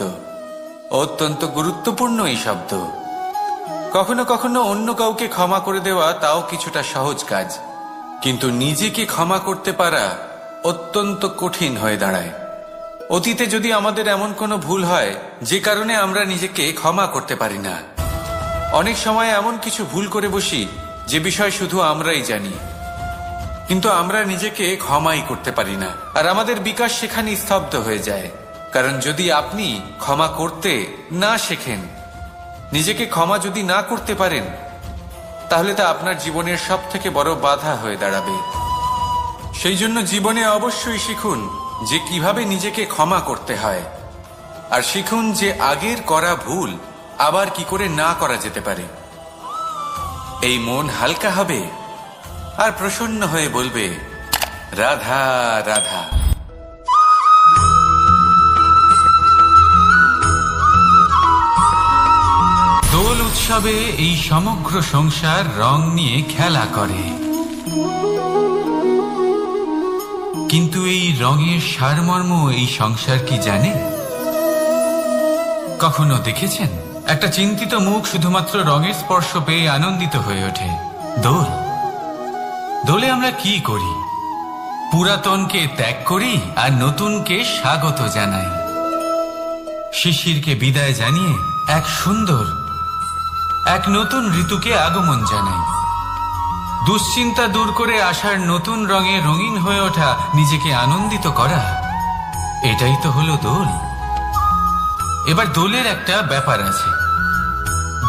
অত্যন্ত গুরুত্বপূর্ণ এই শব্দ। কখনো কখনো অন্য কাউকে ক্ষমা করে দেওয়া তাও কিছুটা সহজ কাজ, কিন্তু নিজেকে ক্ষমা করতে পারা অত্যন্ত কঠিন হয়ে দাঁড়ায়। অতীতে যদি আমাদের এমন কোনো ভুল হয় যে কারণে আমরা নিজেকে ক্ষমা করতে পারি না, অনেক সময় এমন কিছু ভুল করে বসি যে বিষয় শুধু আমরাই জানি, কিন্তু আমরা নিজেকে ক্ষমাই করতে পারি না। আর আমাদের বিকাশ সেখানেই স্তব্ধ হয়ে যায়। কারণ যদি আপনি ক্ষমা করতে না শেখেন, নিজেকে ক্ষমা যদি না করতে পারেন, তাহলে তা আপনার জীবনের সব থেকে বড় বাধা হয়ে দাঁড়াবে। সেই জন্য জীবনে অবশ্যই শিখুন যে কিভাবে নিজেকে ক্ষমা করতে হয়, আর শিখুন যে আগের করা ভুল আবার কি করে না করা যেতে পারে। এই মন হালকা হবে আর প্রসন্ন হয়ে বলবে, রাধা রাধা। দোল উৎসবে এই সমগ্র সংসার রং নিয়ে খেলা করে, কিন্তু এই রঙের সারমর্ম এই সংসার কি জানে? কখনো দেখেছেন একটা চিন্তিত মুখ শুধুমাত্র রঙের স্পর্শ পেয়ে আনন্দিত হয়ে ওঠে? দোল দোলে আমরা কি করি? পুরাতনকে ত্যাগ করি আর নতুনকে স্বাগত জানাই। শিশিরকে বিদায় জানিয়ে এক নতুন ঋতুকে আগমন জানাই। দুশ্চিন্তা দূর করে আসার নতুন রঙে রঙিন হয়ে ওঠা, নিজেকে আনন্দিত করা, এটাই তো হলো দোল। এবার দোলের একটা ব্যাপার আছে,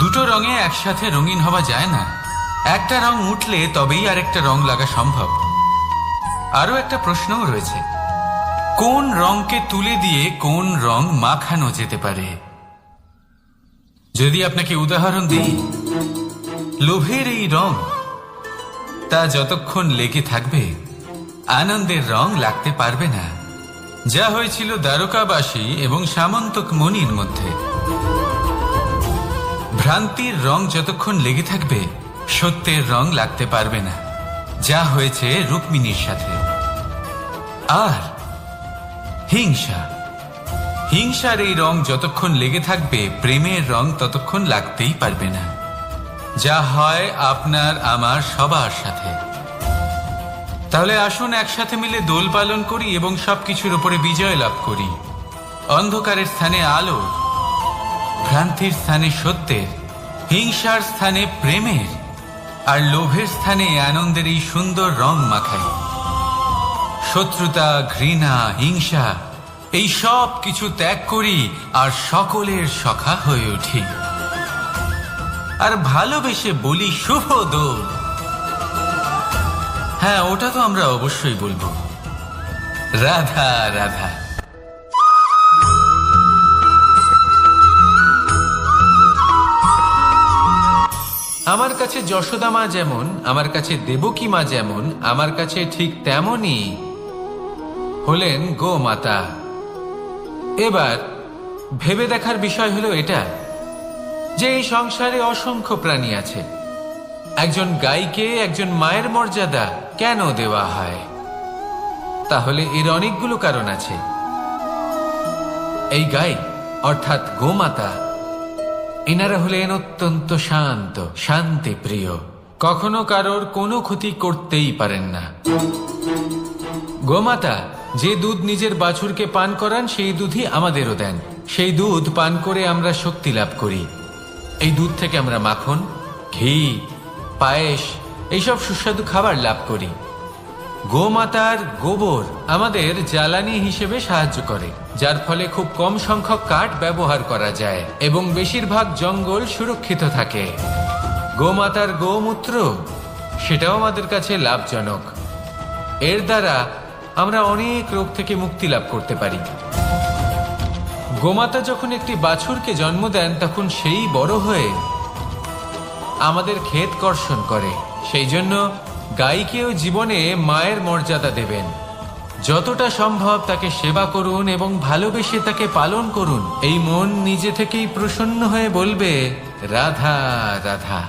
দুটো রঙে একসাথে রঙিন হওয়া যায় না। একটা রং উঠলে তবেই আরেকটা রং লাগা সম্ভব। আরো একটা প্রশ্নও রয়েছে, কোন রংকে তুলে দিয়ে কোন রং মাখানো যেতে পারে? যদি আপনাকে উদাহরণ দিই, লোভের এই রং, তা যতক্ষণ লেগে থাকবে আনন্দের রং লাগতে পারবে না। যা হয়েছিল দ্বারকাবাসী এবং সামন্তক মণির মধ্যে। ভ্রান্তির রং যতক্ষণ লেগে থাকবে সত্যের রং লাগতে পারবে না, যা হয়েছে রুক্মিণীর সাথে। আর হিংসার এই রং যতক্ষণ লেগে থাকবে প্রেমের রং ততক্ষণ লাগতেই পারবে না, যা হয় আপনার আমার সবার সাথে। তাহলে আসুন একসাথে মিলে দোল পালন করি এবং সবকিছুর উপরে বিজয় লাভ করি। অন্ধকারের স্থানে আলো, ভ্রান্তির স্থানে সত্যের, হিংসার স্থানে প্রেমের, আর লোভের স্থানে আনন্দের এই সুন্দর রং মাখাই। শত্রুতা, ঘৃণা, হিংসা এই সব কিছু ত্যাগ করি আর সকলের সখা হয়ে উঠি। আর ভালোবেসে বলি শুভ দোল। হ্যাঁ, ওটা তো আমরা অবশ্যই বলবো, রাধা রাধা। আমার কাছে যশোদা মা যেমন, আমার কাছে দেবকী মা যেমন, আমার কাছে ঠিক তেমনই হলেন গোমাতা। এবার ভেবে দেখার বিষয় হলো এটা যে এই সংসারে অসংখ্য প্রাণী আছে, একজন গাইকে একজন মায়ের মর্যাদা কেন দেওয়া হয়? তাহলে এর অনেকগুলো কারণ আছে। এই গাই অর্থাৎ গোমাতা, এনারা হলেন অত্যন্ত শান্ত, শান্তি প্রিয়, কখনো কারোর কোনো ক্ষতি করতেই পারেন না। গোমাতা যে দুধ নিজের বাছুরকে পান করান সেই দুধই আমাদেরও দেন। সেই দুধ পান করে আমরা শক্তি লাভ করি। এই দুধ থেকে আমরা মাখন, ঘি, পায়েস এইসব সুস্বাদু খাবার লাভ করি। গোমাতার গোবর আমাদের জ্বালানি হিসেবে সাহায্য করে, যার ফলে খুব কম সংখ্যক কাঠ ব্যবহার করা যায় এবং বেশিরভাগ জঙ্গল সুরক্ষিত থাকে। গোমাতার গোমূত্র, সেটাও আমাদের কাছে লাভজনক। এর দ্বারা আমরা অনেক রোগ থেকে মুক্তি লাভ করতে পারি। গোমাতা যখন একটি বাছুরকে জন্ম দেন তখন সেই বড় হয়ে আমাদের ক্ষেত কর্ষণ করে। সেই জন্য গাইকেও জীবনে মায়ের মর্যাদা দেবেন। যতটা সম্ভব তাকে সেবা করুন এবং ভালোবেসে তাকে পালন করুন। এই মন নিজে থেকেই প্রসন্ন হয়ে বলবে রাধা রাধা।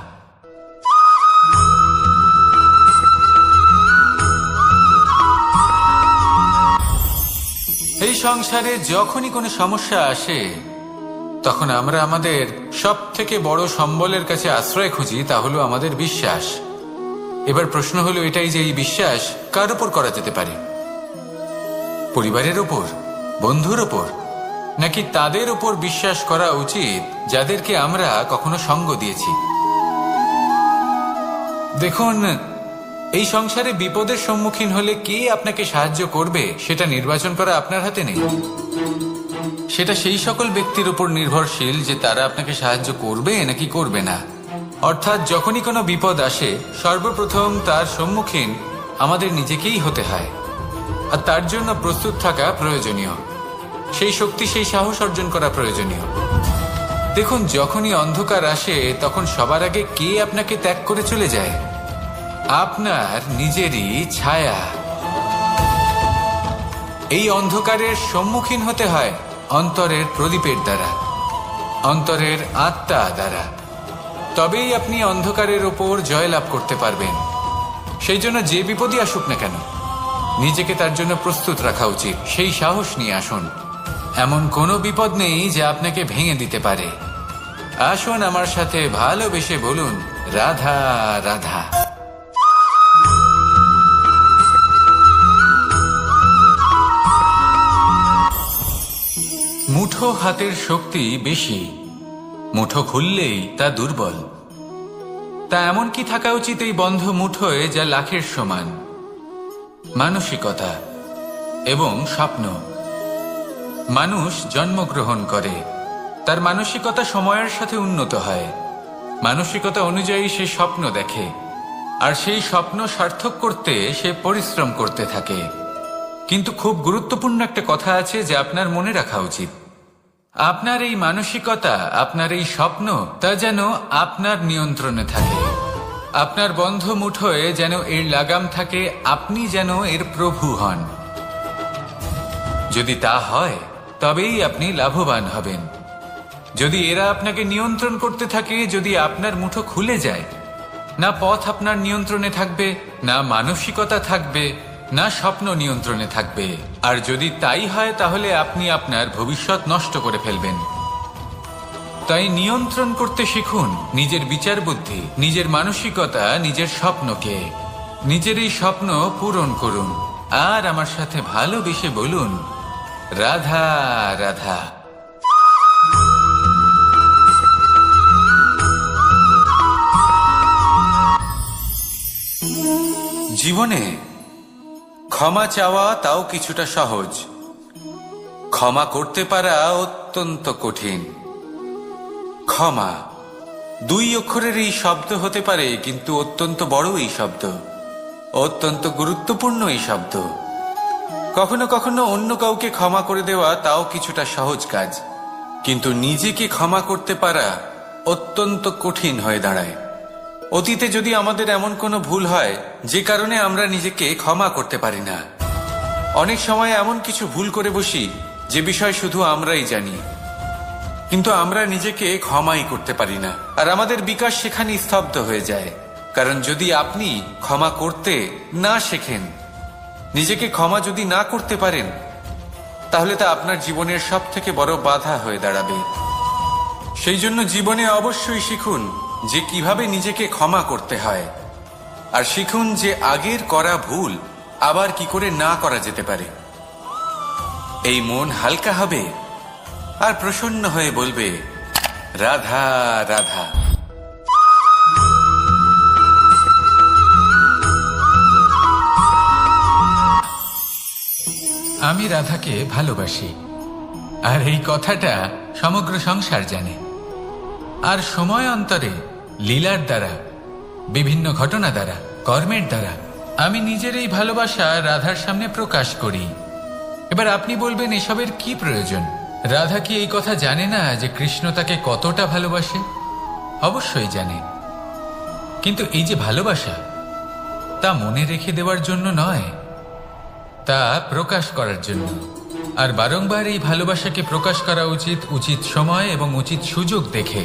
এই সংসারে যখনই কোনো সমস্যা আসে তখন আমরা আমাদের সব থেকে বড় সম্বলের কাছে আশ্রয় খুঁজি, তা হলো আমাদের বিশ্বাস। এবার প্রশ্ন হলো এটাই যে এই বিশ্বাস কার উপর করা যেতে পারে? পরিবারের উপর, বন্ধুর উপর, নাকি তাদের উপর বিশ্বাস করা উচিত যাদেরকে আমরা কখনো সঙ্গ দিয়েছি? দেখুন, এই সংসারে বিপদের সম্মুখীন হলে কে আপনাকে সাহায্য করবে সেটা নির্বাচন করা আপনার হাতে নেই। সেটা সেই সকল ব্যক্তির উপর নির্ভরশীল যে তারা আপনাকে সাহায্য করবে নাকি করবে না। অর্থাৎ যখনই কোনো বিপদ আসে সর্বপ্রথম তার সম্মুখীন আমাদের নিজেকেই হতে হয়, আর তার জন্য প্রস্তুত থাকা প্রয়োজনীয়। সেই শক্তি, সেই সাহস অর্জন করা প্রয়োজনীয়। দেখুন, যখনই অন্ধকার আসে তখন সবার আগে কে আপনাকে ত্যাগ করে চলে যায়? আপনার নিজেরই ছায়া। এই অন্ধকারের সম্মুখীন হতে হয় অন্তরের প্রদীপের দ্বারা, অন্তরের আত্মা দ্বারা। তবেই আপনি অন্ধকারের ওপর জয়লাভ করতে পারবেন। সেই জন্য যে বিপদই আসুক না কেন নিজেকে তার জন্য প্রস্তুত রাখা উচিত। সেই সাহস নিয়ে আসুন। এমন কোনো বিপদ নেই যা আপনাকে ভেঙে দিতে পারে। আসুন আমার সাথে ভালোবেসে বলুন রাধা রাধা। মুঠো হাতের শক্তি বেশি, মুঠো খুললেই তা দুর্বল। তা এমন কি থাকা উচিত এই বন্ধ মুঠোয় যা লাখের সমান? মানসিকতা এবং স্বপ্ন। মানুষ জন্মগ্রহণ করে, তার মানসিকতা সময়ের সাথে উন্নত হয়। মানসিকতা অনুযায়ী সে স্বপ্ন দেখে, আর সেই স্বপ্ন সার্থক করতে সে পরিশ্রম করতে থাকে। কিন্তু খুব গুরুত্বপূর্ণ একটা কথা আছে যা আপনার মনে রাখা উচিত। আপনার এই মানসিকতা, আপনার এই স্বপ্ন, তা যেন আপনার নিয়ন্ত্রণে থাকে। আপনার বন্ধ মুঠোয় যেন এর লাগাম থাকে, আপনি যেন এর প্রভু হন। যদি তা হয় তবেই আপনি লাভবান হবেন। যদি এরা আপনাকে নিয়ন্ত্রণ করতে থাকে, যদি আপনার মুঠো খুলে যায়, না পথ আপনার নিয়ন্ত্রণে থাকবে, না মানসিকতা থাকবে, না স্বপ্ন নিয়ন্ত্রণে থাকবে। আর যদি তাই হয় তাহলে আপনি আপনার ভবিষ্যৎ নষ্ট করে ফেলবেন। তাই নিয়ন্ত্রণ করতে শিখুন নিজের বিচার বুদ্ধি, নিজের মানসিকতা, নিজের স্বপ্নকে। নিজের এই স্বপ্ন পূরণ করুন, আর আমার সাথে ভালোবেসে বলুন, রাধা রাধা। জীবনে ক্ষমা চাওয়া তাও কিছুটা সহজ, ক্ষমা করতে পারা অত্যন্ত কঠিন। ক্ষমা 2 অক্ষরের এই শব্দ হতে পারে, কিন্তু অত্যন্ত বড় এই শব্দ, অত্যন্ত গুরুত্বপূর্ণ এই শব্দ। কখনো কখনো অন্য কাউকে ক্ষমা করে দেওয়া তাও কিছুটা সহজ কাজ, কিন্তু নিজেকে ক্ষমা করতে পারা অত্যন্ত কঠিন হয়ে দাঁড়ায়। অতীতে যদি আমাদের এমন কোনো ভুল হয় যে কারণে আমরা নিজেকে ক্ষমা করতে পারি না, অনেক সময় এমন কিছু ভুল করে বসি যে বিষয় শুধু আমরাই জানি, কিন্তু আমরা নিজেকে ক্ষমাই করতে পারি না। আর আমাদের বিকাশ সেখানে স্তব্ধ হয়ে যায়। কারণ যদি আপনি ক্ষমা করতে না শেখেন, নিজেকে ক্ষমা যদি না করতে পারেন, তাহলে তা আপনার জীবনের সব থেকে বড় বাধা হয়ে দাঁড়াবে। সেই জন্য জীবনে অবশ্যই শিখুন যে কিভাবে নিজেকে ক্ষমা করতে হয়, আর শিখুন যে আগের করা ভুল আবার কি করে না করা যেতে পারে। এই মন হালকা হবে আর প্রসন্ন হয়ে বলবে, রাধা রাধা। আমি রাধাকে ভালোবাসি, আর এই কথাটা সমগ্র সংসার জানে। আর সময় অন্তরে লীলার দ্বারা, বিভিন্ন ঘটনা দ্বারা, কর্মের দ্বারা আমি নিজের এই ভালোবাসা রাধার সামনে প্রকাশ করি। এবার আপনি বলবেন, এসবের কি প্রয়োজন? রাধা কি এই কথা জানে না যে কৃষ্ণ তাকে কতটা ভালোবাসে? অবশ্যই জানে, কিন্তু এই যে ভালোবাসা, তা মনে রেখে দেওয়ার জন্য নয়, তা প্রকাশ করার জন্য। আর বারংবার এই ভালোবাসাকে প্রকাশ করা উচিত, উচিত সময় এবং উচিত সুযোগ দেখে।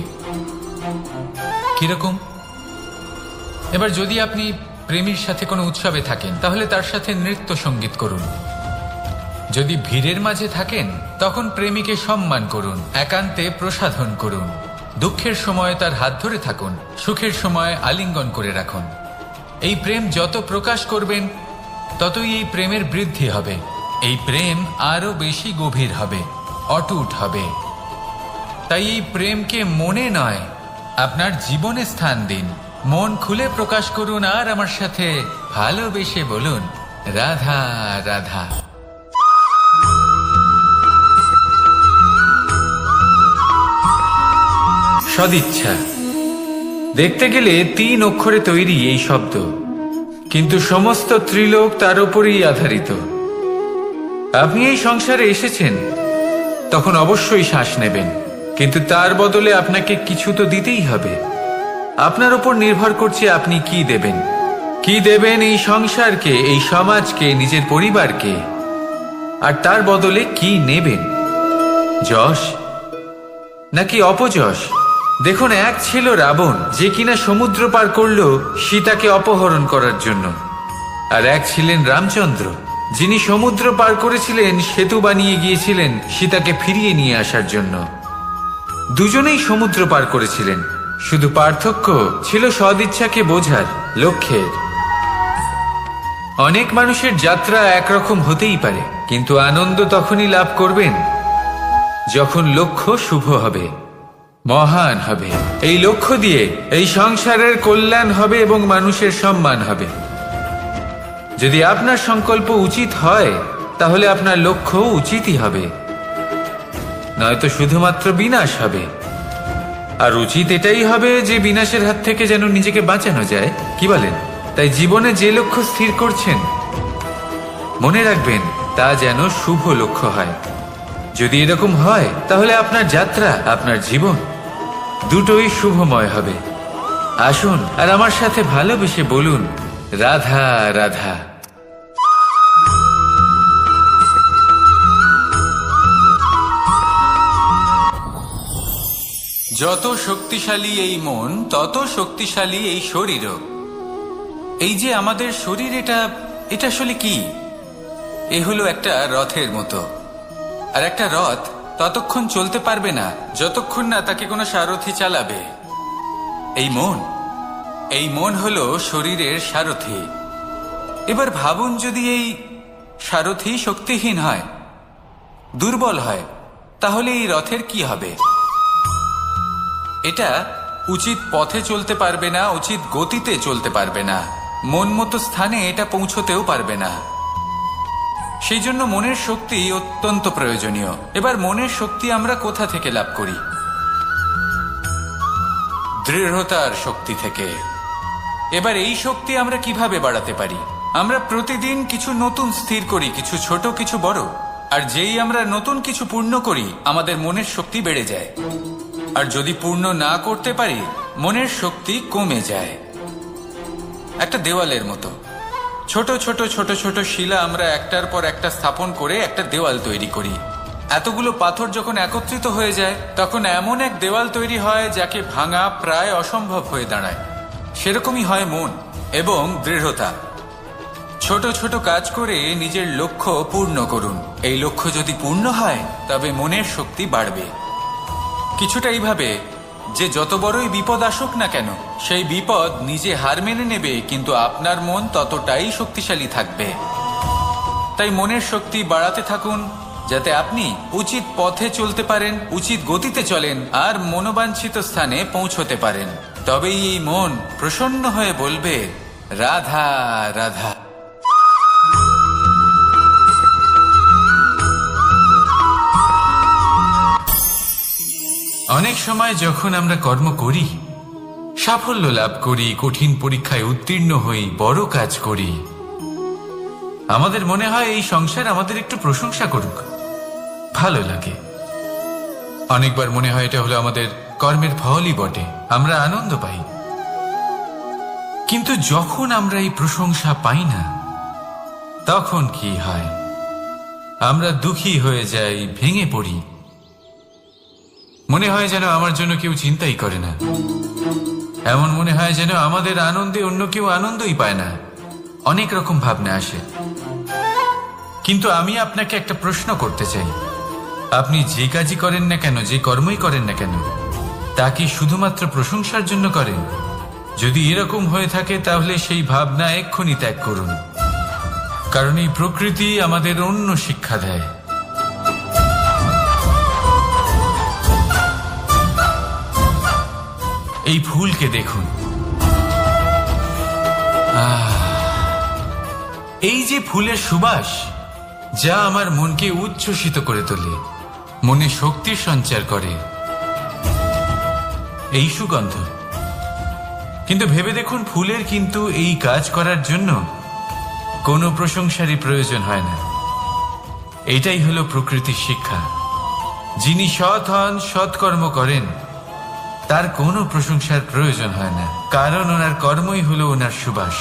কিরকম? এবার যদি আপনি প্রেমীর সাথে কোনো উৎসবে থাকেন, তাহলে তার সাথে নৃত্য সঙ্গীত করুন। যদি ভিড়ের মাঝে থাকেন, তখন প্রেমীকে সম্মান করুন, একান্তে প্রসাধন করুন। দুঃখের সময় তার হাত ধরে থাকুন, সুখের সময় আলিঙ্গন করে রাখুন। এই প্রেম যত প্রকাশ করবেন, ততই এই প্রেমের বৃদ্ধি হবে। এই প্রেম আরো বেশি গভীর হবে, অটুট হবে। তাই এই প্রেমকে মনে নয়, আপনার জীবনে স্থান দিন। মন খুলে প্রকাশ করুন, আর আমার সাথে ভালোবেসে বলুন, রাধা রাধা। সদিচ্ছা দেখতে গেলে 3 অক্ষরে তৈরি এই শব্দ, কিন্তু সমস্ত ত্রিলোক তার উপরেই আধারিত। আপনি এই সংসারে এসেছেন, তখন অবশ্যই শ্বাস নেবেন, কিন্তু তার বদলে আপনাকে কিছু তো দিতেই হবে। আপনার উপর নির্ভর করছে আপনি কি দেবেন। কি দেবেন এই সংসারকে, এই সমাজকে, নিজের পরিবারকে, আর তার বদলে কি নেবেন? যশ নাকি অপযশ? দেখুন, এক ছিল রাবণ, যে কিনা সমুদ্র পার করল সীতাকে অপহরণ করার জন্য, আর এক ছিলেন রামচন্দ্র, যিনি সমুদ্র পার করেছিলেন, সেতু বানিয়ে গিয়েছিলেন সীতাকে ফিরিয়ে নিয়ে আসার জন্য। দুজনেই সমুদ্র পার করেছিলেন, শুধু পার্থক্য ছিল সদিচ্ছাকে বোঝার, লক্ষ্যের। অনেক মানুষের যাত্রা একরকম হতেই পারে, কিন্তু আনন্দ তখনই লাভ করবেন যখন লক্ষ্য শুভ হবে, মহান হবে। এই লক্ষ্য দিয়ে এই সংসারের কল্যাণ হবে এবং মানুষের সম্মান হবে। যদি আপনার সংকল্প উচিত হয় তাহলে আপনার লক্ষ্য উচিতই হবে, নয়তো শুধুমাত্র বিনাশ হবে। আর উচিত এটাই হবে যে বিনাশের হাত থেকে যেন নিজেকে বাঁচানো যায়, কি বলেন? তাই জীবনে যে লক্ষ্য স্থির করছেন, মনে রাখবেন তা যেন শুভ লক্ষ্য হয়। যদি এরকম হয় তাহলে আপনার যাত্রা, আপনার জীবন দুটোই শুভময় হবে। আসুন আর আমার সাথে ভালোবেসে বলুন, রাধা রাধা। যত শক্তিশালী এই মন, তত শক্তিশালী এই শরীরও। এই যে আমাদের শরীর, এটা আসলে কি? এ হলো একটা রথের মতো। আর একটা রথ ততক্ষণ চলতে পারবে না যতক্ষণ না তাকে কোনো সারথি চালাবে। এই মন হলো শরীরের সারথি। এবার ভাবুন, যদি এই সারথি শক্তিহীন হয়, দুর্বল হয়, তাহলে এই রথের কি হবে? এটা উচিত পথে চলতে পারবে না, উচিত গতিতে চলতে পারবে না, মন মতো স্থানে এটা পৌঁছতেও পারবে না। সেই জন্য মনের শক্তি অত্যন্ত প্রয়োজনীয়। এবার মনের শক্তি আমরা কোথা থেকে লাভ করি? দৃঢ়তার শক্তি থেকে। এবার এই শক্তি আমরা কিভাবে বাড়াতে পারি? আমরা প্রতিদিন কিছু নতুন স্থির করি, কিছু ছোট কিছু বড়। আর যেই আমরা নতুন কিছু পূর্ণ করি, আমাদের মনের শক্তি বেড়ে যায়। আর যদি পূর্ণ না করতে পারি, মনের শক্তি কমে যায়। একটা দেওয়ালের মতো ছোট ছোট ছোট ছোট শিলা আমরা একটার পর একটা স্থাপন করে একটা দেওয়াল তৈরি করি। এতগুলো পাথর যখন একত্রিত হয়ে যায়, তখন এমন এক দেওয়াল তৈরি হয় যাকে ভাঙা প্রায় অসম্ভব হয়ে দাঁড়ায়। সেরকমই হয় মন এবং দৃঢ়তা। ছোট ছোট কাজ করে নিজের লক্ষ্য পূর্ণ করুন। এই লক্ষ্য যদি পূর্ণ হয়, তবে মনের শক্তি বাড়বে। কিছুটা এইভাবে যে যত বড়ই বিপদ আসুক না কেন, সেই বিপদ নিজে হার মেনে নেবে, কিন্তু আপনার মন ততটাই শক্তিশালী থাকবে। তাই মনের শক্তি বাড়াতে থাকুন, যাতে আপনি উচিত পথে চলতে পারেন, উচিত গতিতে চলেন আর মনোবাঞ্ছিত স্থানে পৌঁছতে পারেন। তবেই এই মন প্রসন্ন হয়ে বলবে, রাধা রাধা। অনেক সময় যখন আমরা কর্ম করি, সাফল্য লাভ করি, কঠিন পরীক্ষায় উত্তীর্ণ হই, বড় কাজ করি, আমাদের মনে হয় এই সংসার আমাদের একটু প্রশংসা করুক, ভালো লাগে। অনেকবার মনে হয় এটা হলো আমাদের কর্মের ফলই বটে, আমরা আনন্দ পাই। কিন্তু যখন আমরা এই প্রশংসা পাই না, তখন কি হয়? আমরা দুঃখী হয়ে যাই, ভেঙে পড়ি। মনে হয় যেন আমার জন্য কেউ চিন্তাই করে না। এমন মনে হয় যেন আমাদের আনন্দে অন্য কেউ আনন্দই পায় না। অনেক রকম ভাবনা আসে। কিন্তু আমি আপনাকে একটা প্রশ্ন করতে চাই, আপনি যে কাজই করেন না কেন, যে কর্মই করেন না কেন, তা কি শুধুমাত্র প্রশংসার জন্য করেন? যদি এরকম হয়ে থাকে, তাহলে সেই ভাবনা এক্ষুনি ত্যাগ করুন। কারণ এই প্রকৃতি আমাদের অন্য শিক্ষা দেয়। এই ফুলকে দেখুন, এই যে ফুলের সুবাস, যা আমার মনকে উচ্ছ্বসিত করে তোলে, মনে শক্তির সঞ্চার করে, এই সুগন্ধ। কিন্তু ভেবে দেখুন, ফুলের কিন্তু এই কাজ করার জন্য কোনো প্রশংসারই প্রয়োজন হয় না। এইটাই হলো প্রকৃতির শিক্ষা। যিনি সৎ হন, সৎকর্ম করেন, তার কোনো প্রশংসার প্রয়োজন হয় না, কারণ ওনার কর্মই হলো ওনার সুবাস।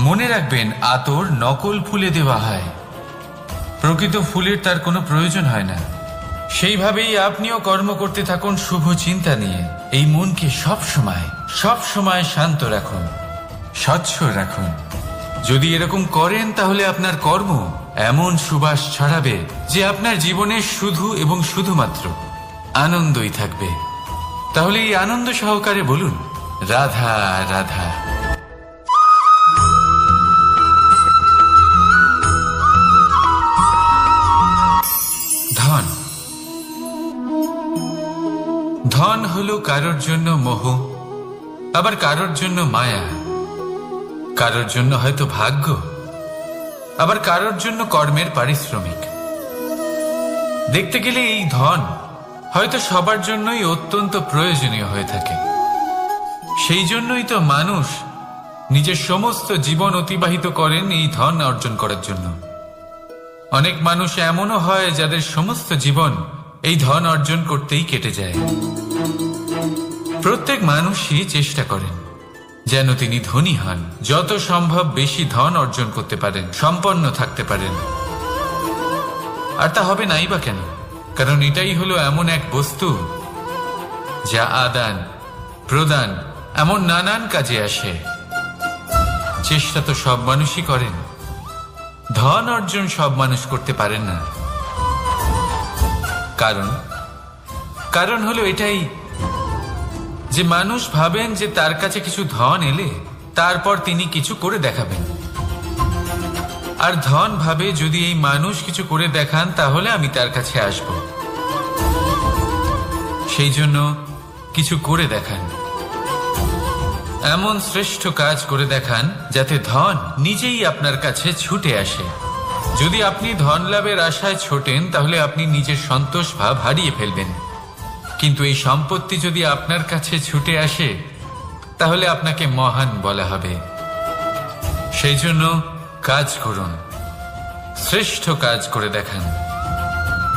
মনে রাখবেন, আতর নকল ফুলে দেওয়া হয়, প্রকৃত ফুলের তার কোনো প্রয়োজন হয় না। সেইভাবেই আপনিও কর্ম করতে থাকুন শুভ চিন্তা নিয়ে। এই মনকে সব সময় শান্ত রাখুন, স্বচ্ছ রাখুন। যদি এরকম করেন, তাহলে আপনার কর্ম এমন সুবাস ছড়াবে যে আপনার জীবনে শুধু এবং শুধুমাত্র আনন্দই থাকবে। তাহলে এই আনন্দ সহকারে বলুন, রাধা রাধা। ধন, হলো কারোর জন্য মোহ, আবার কারোর জন্য মায়া, কারোর জন্য হয়তো ভাগ্য, আবার কারোর জন্য কর্মের পারিশ্রমিক। দেখতে গেলে এই ধন হয়তো সবার জন্যই অত্যন্ত প্রয়োজনীয় হয়ে থাকে। সেই জন্যই তো মানুষ নিজের সমস্ত জীবন অতিবাহিত করেন এই ধন অর্জন করার জন্য। অনেক মানুষ এমনও হয় যাদের সমস্ত জীবন এই ধন অর্জন করতেই কেটে যায়। প্রত্যেক মানুষই চেষ্টা করেন যেন তিনি ধনী হন, যত সম্ভব বেশি ধন অর্জন করতে পারেন, সম্পন্ন থাকতে পারেন। আর তা হবে নাই বা কেন? কারণ এটাই হলো এমন এক বস্তু যা আদান প্রদান এমন নানান কাজে আসে। চেষ্টা তো সব মানুষই করেন, ধন অর্জন সব মানুষ করতে পারেন না। কারণ হলো এটাই যে মানুষ ভাবেন যে তার কাছে কিছু ধন এলে তারপর তিনি কিছু করে দেখাবেন, আর ধন ভাবে যদি এই মানুষ কিছু করে দেখান তাহলে আমি তার কাছে আসব। সেই জন্য কিছু করে দেখান, এমন শ্রেষ্ঠ কাজ করে দেখান যাতে ধন নিজেই আপনার কাছে ছুটে আসে। যদি আপনি ধন লাভের আশায় ছোটেন তাহলে আপনি নিজের সন্তোষ ভাব হারিয়ে ফেলবেন। কিন্তু এই সম্পত্তি যদি আপনার কাছে ছুটে আসে তাহলে আপনাকে মহান বলা হবে। সেই জন্য কাজ করুন, শ্রেষ্ঠ কাজ করে দেখান,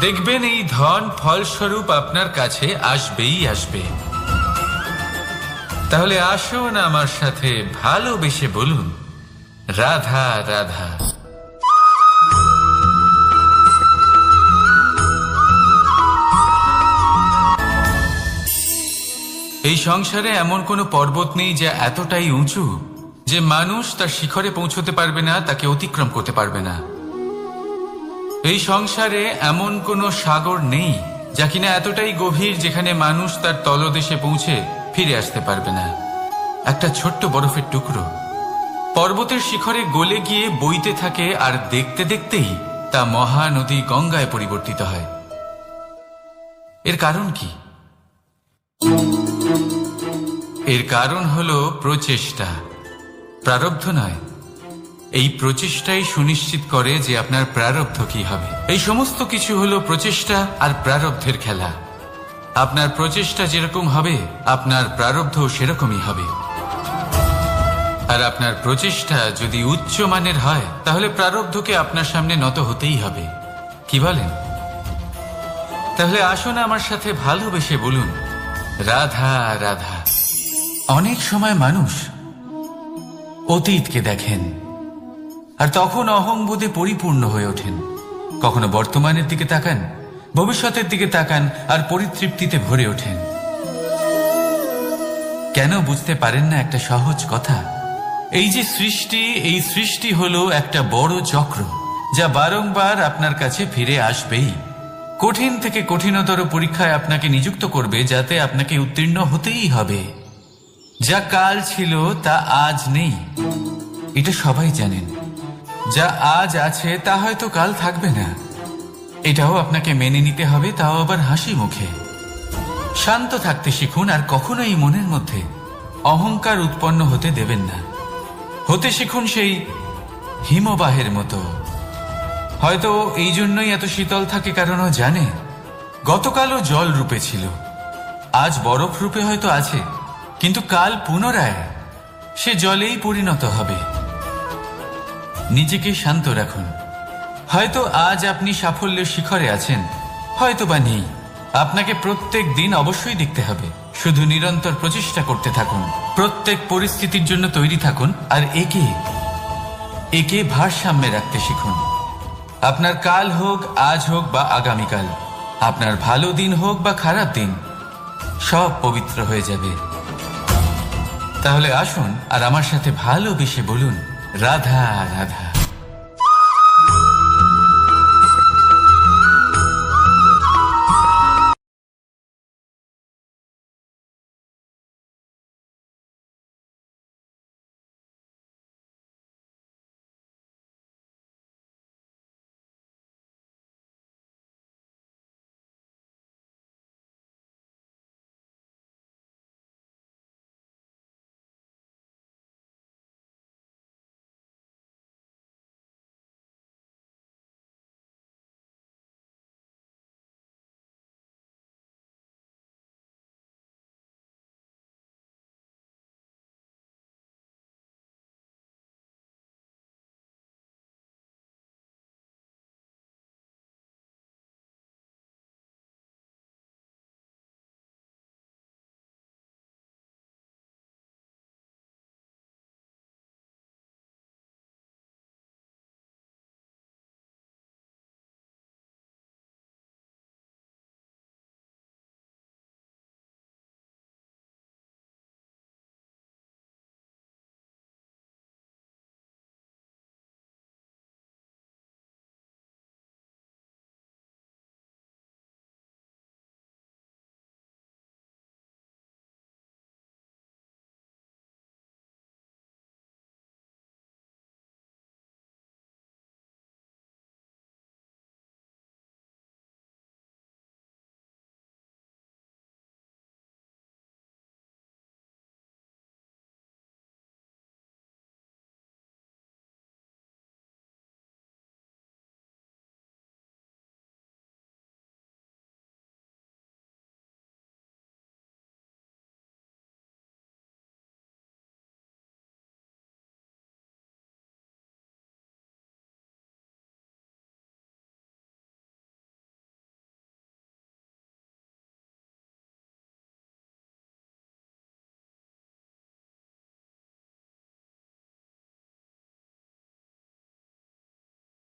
দেখবেন এই ধন ফলস্বরূপ আপনার কাছে আসবেই আসবে। তাহলে আসুন আমার সাথে ভালোবেসে বলুন, রাধা রাধা। এই সংসারে এমন কোনো পর্বত নেই যা এতটাই উঁচু যে মানুষ তার শিখরে পৌঁছতে পারবে না, তাকে অতিক্রম করতে পারবে না। এই সংসারে এমন কোনো সাগর নেই যা কিনা এতটাই গভীর যেখানে মানুষ তার তলদেশে পৌঁছে ফিরে আসতে পারবে না। একটা ছোট্ট বরফের টুকরো পর্বতের শিখরে গলে গিয়ে বইতে থাকে, আর দেখতে দেখতেই তা মহানদী গঙ্গায় পরিবর্তিত হয়। এর কারণ কি? এর কারণ হলো প্রচেষ্টা, প্রারব্ধ নয়। এই প্রচেষ্টাই সুনিশ্চিত করে যে আপনার প্রারব্ধ কি হবে। এই সমস্ত কিছু হলো প্রচেষ্টা আর প্রারব্ধের খেলা। আপনার প্রচেষ্টা যেরকম হবে আপনার প্রারব্ধ সেরকমই হবে। আর আপনার প্রচেষ্টা যদি উচ্চ মানের হয় তাহলে প্রারব্ধকে আপনার সামনে নত হতেই হবে। কি বলেন? তাহলে আসুন আমার সাথে ভালোবেসে বলুন, রাধা রাধা। অনেক সময় মানুষ অতীতকে দেখেন আর তখন অহংবোধে পরিপূর্ণ হয়ে ওঠেন। কখনো বর্তমানের দিকে তাকান, ভবিষ্যতের দিকে তাকান আর পরিতৃপ্তিতে ভরে ওঠেন। কেন বুঝতে পারেন না একটা সহজ কথা? এই যে সৃষ্টি, এই সৃষ্টি হলো একটা বড় চক্র যা বারংবার আপনার কাছে ফিরে আসবেই। কঠিন থেকে কঠিনতর পরীক্ষায় আপনাকে নিযুক্ত করবে যাতে আপনাকে উত্তীর্ণ হতেই হবে। যা কাল ছিল তা আজ নেই, এটা সবাই জানেন। যা আজ আছে তা হয়তো কাল থাকবে না, এটাও আপনাকে মেনে নিতে হবে, তাও আবার হাসি মুখে। শান্ত থাকতে শিখুন আর কখনোই মনের মধ্যে অহংকার উৎপন্ন হতে দেবেন না। হতে শিখুন সেই হিমবাহের মতো। হয়তো এই জন্যই এত শীতল থাকে কারণ ও জানে গতকালও জল রূপে ছিল, আজ বরফ রূপে হয়তো আছে, কিন্তু কাল পুনরায় সে জলেই পরিণত হবে। নিজেকে শান্ত রাখুন। হয়তো আজ আপনি সাফল্যের শিখরে আছেন, হয়তো বা নেই। আপনাকে প্রত্যেক দিন অবশ্যই দেখতে হবে। শুধু নিরন্তর প্রচেষ্টা করতে থাকুন, প্রত্যেক পরিস্থিতির জন্য তৈরি থাকুন, আর একে ভারসাম্যে রাখতে শিখুন। আপনার কাল হোক, আজ হোক বা আগামীকাল, আপনার ভালো দিন হোক বা খারাপ দিন, সব পবিত্র হয়ে যাবে। তাহলে আসুন আর আমার সাথে ভালোবেসে বলুন, রাধা রাধা।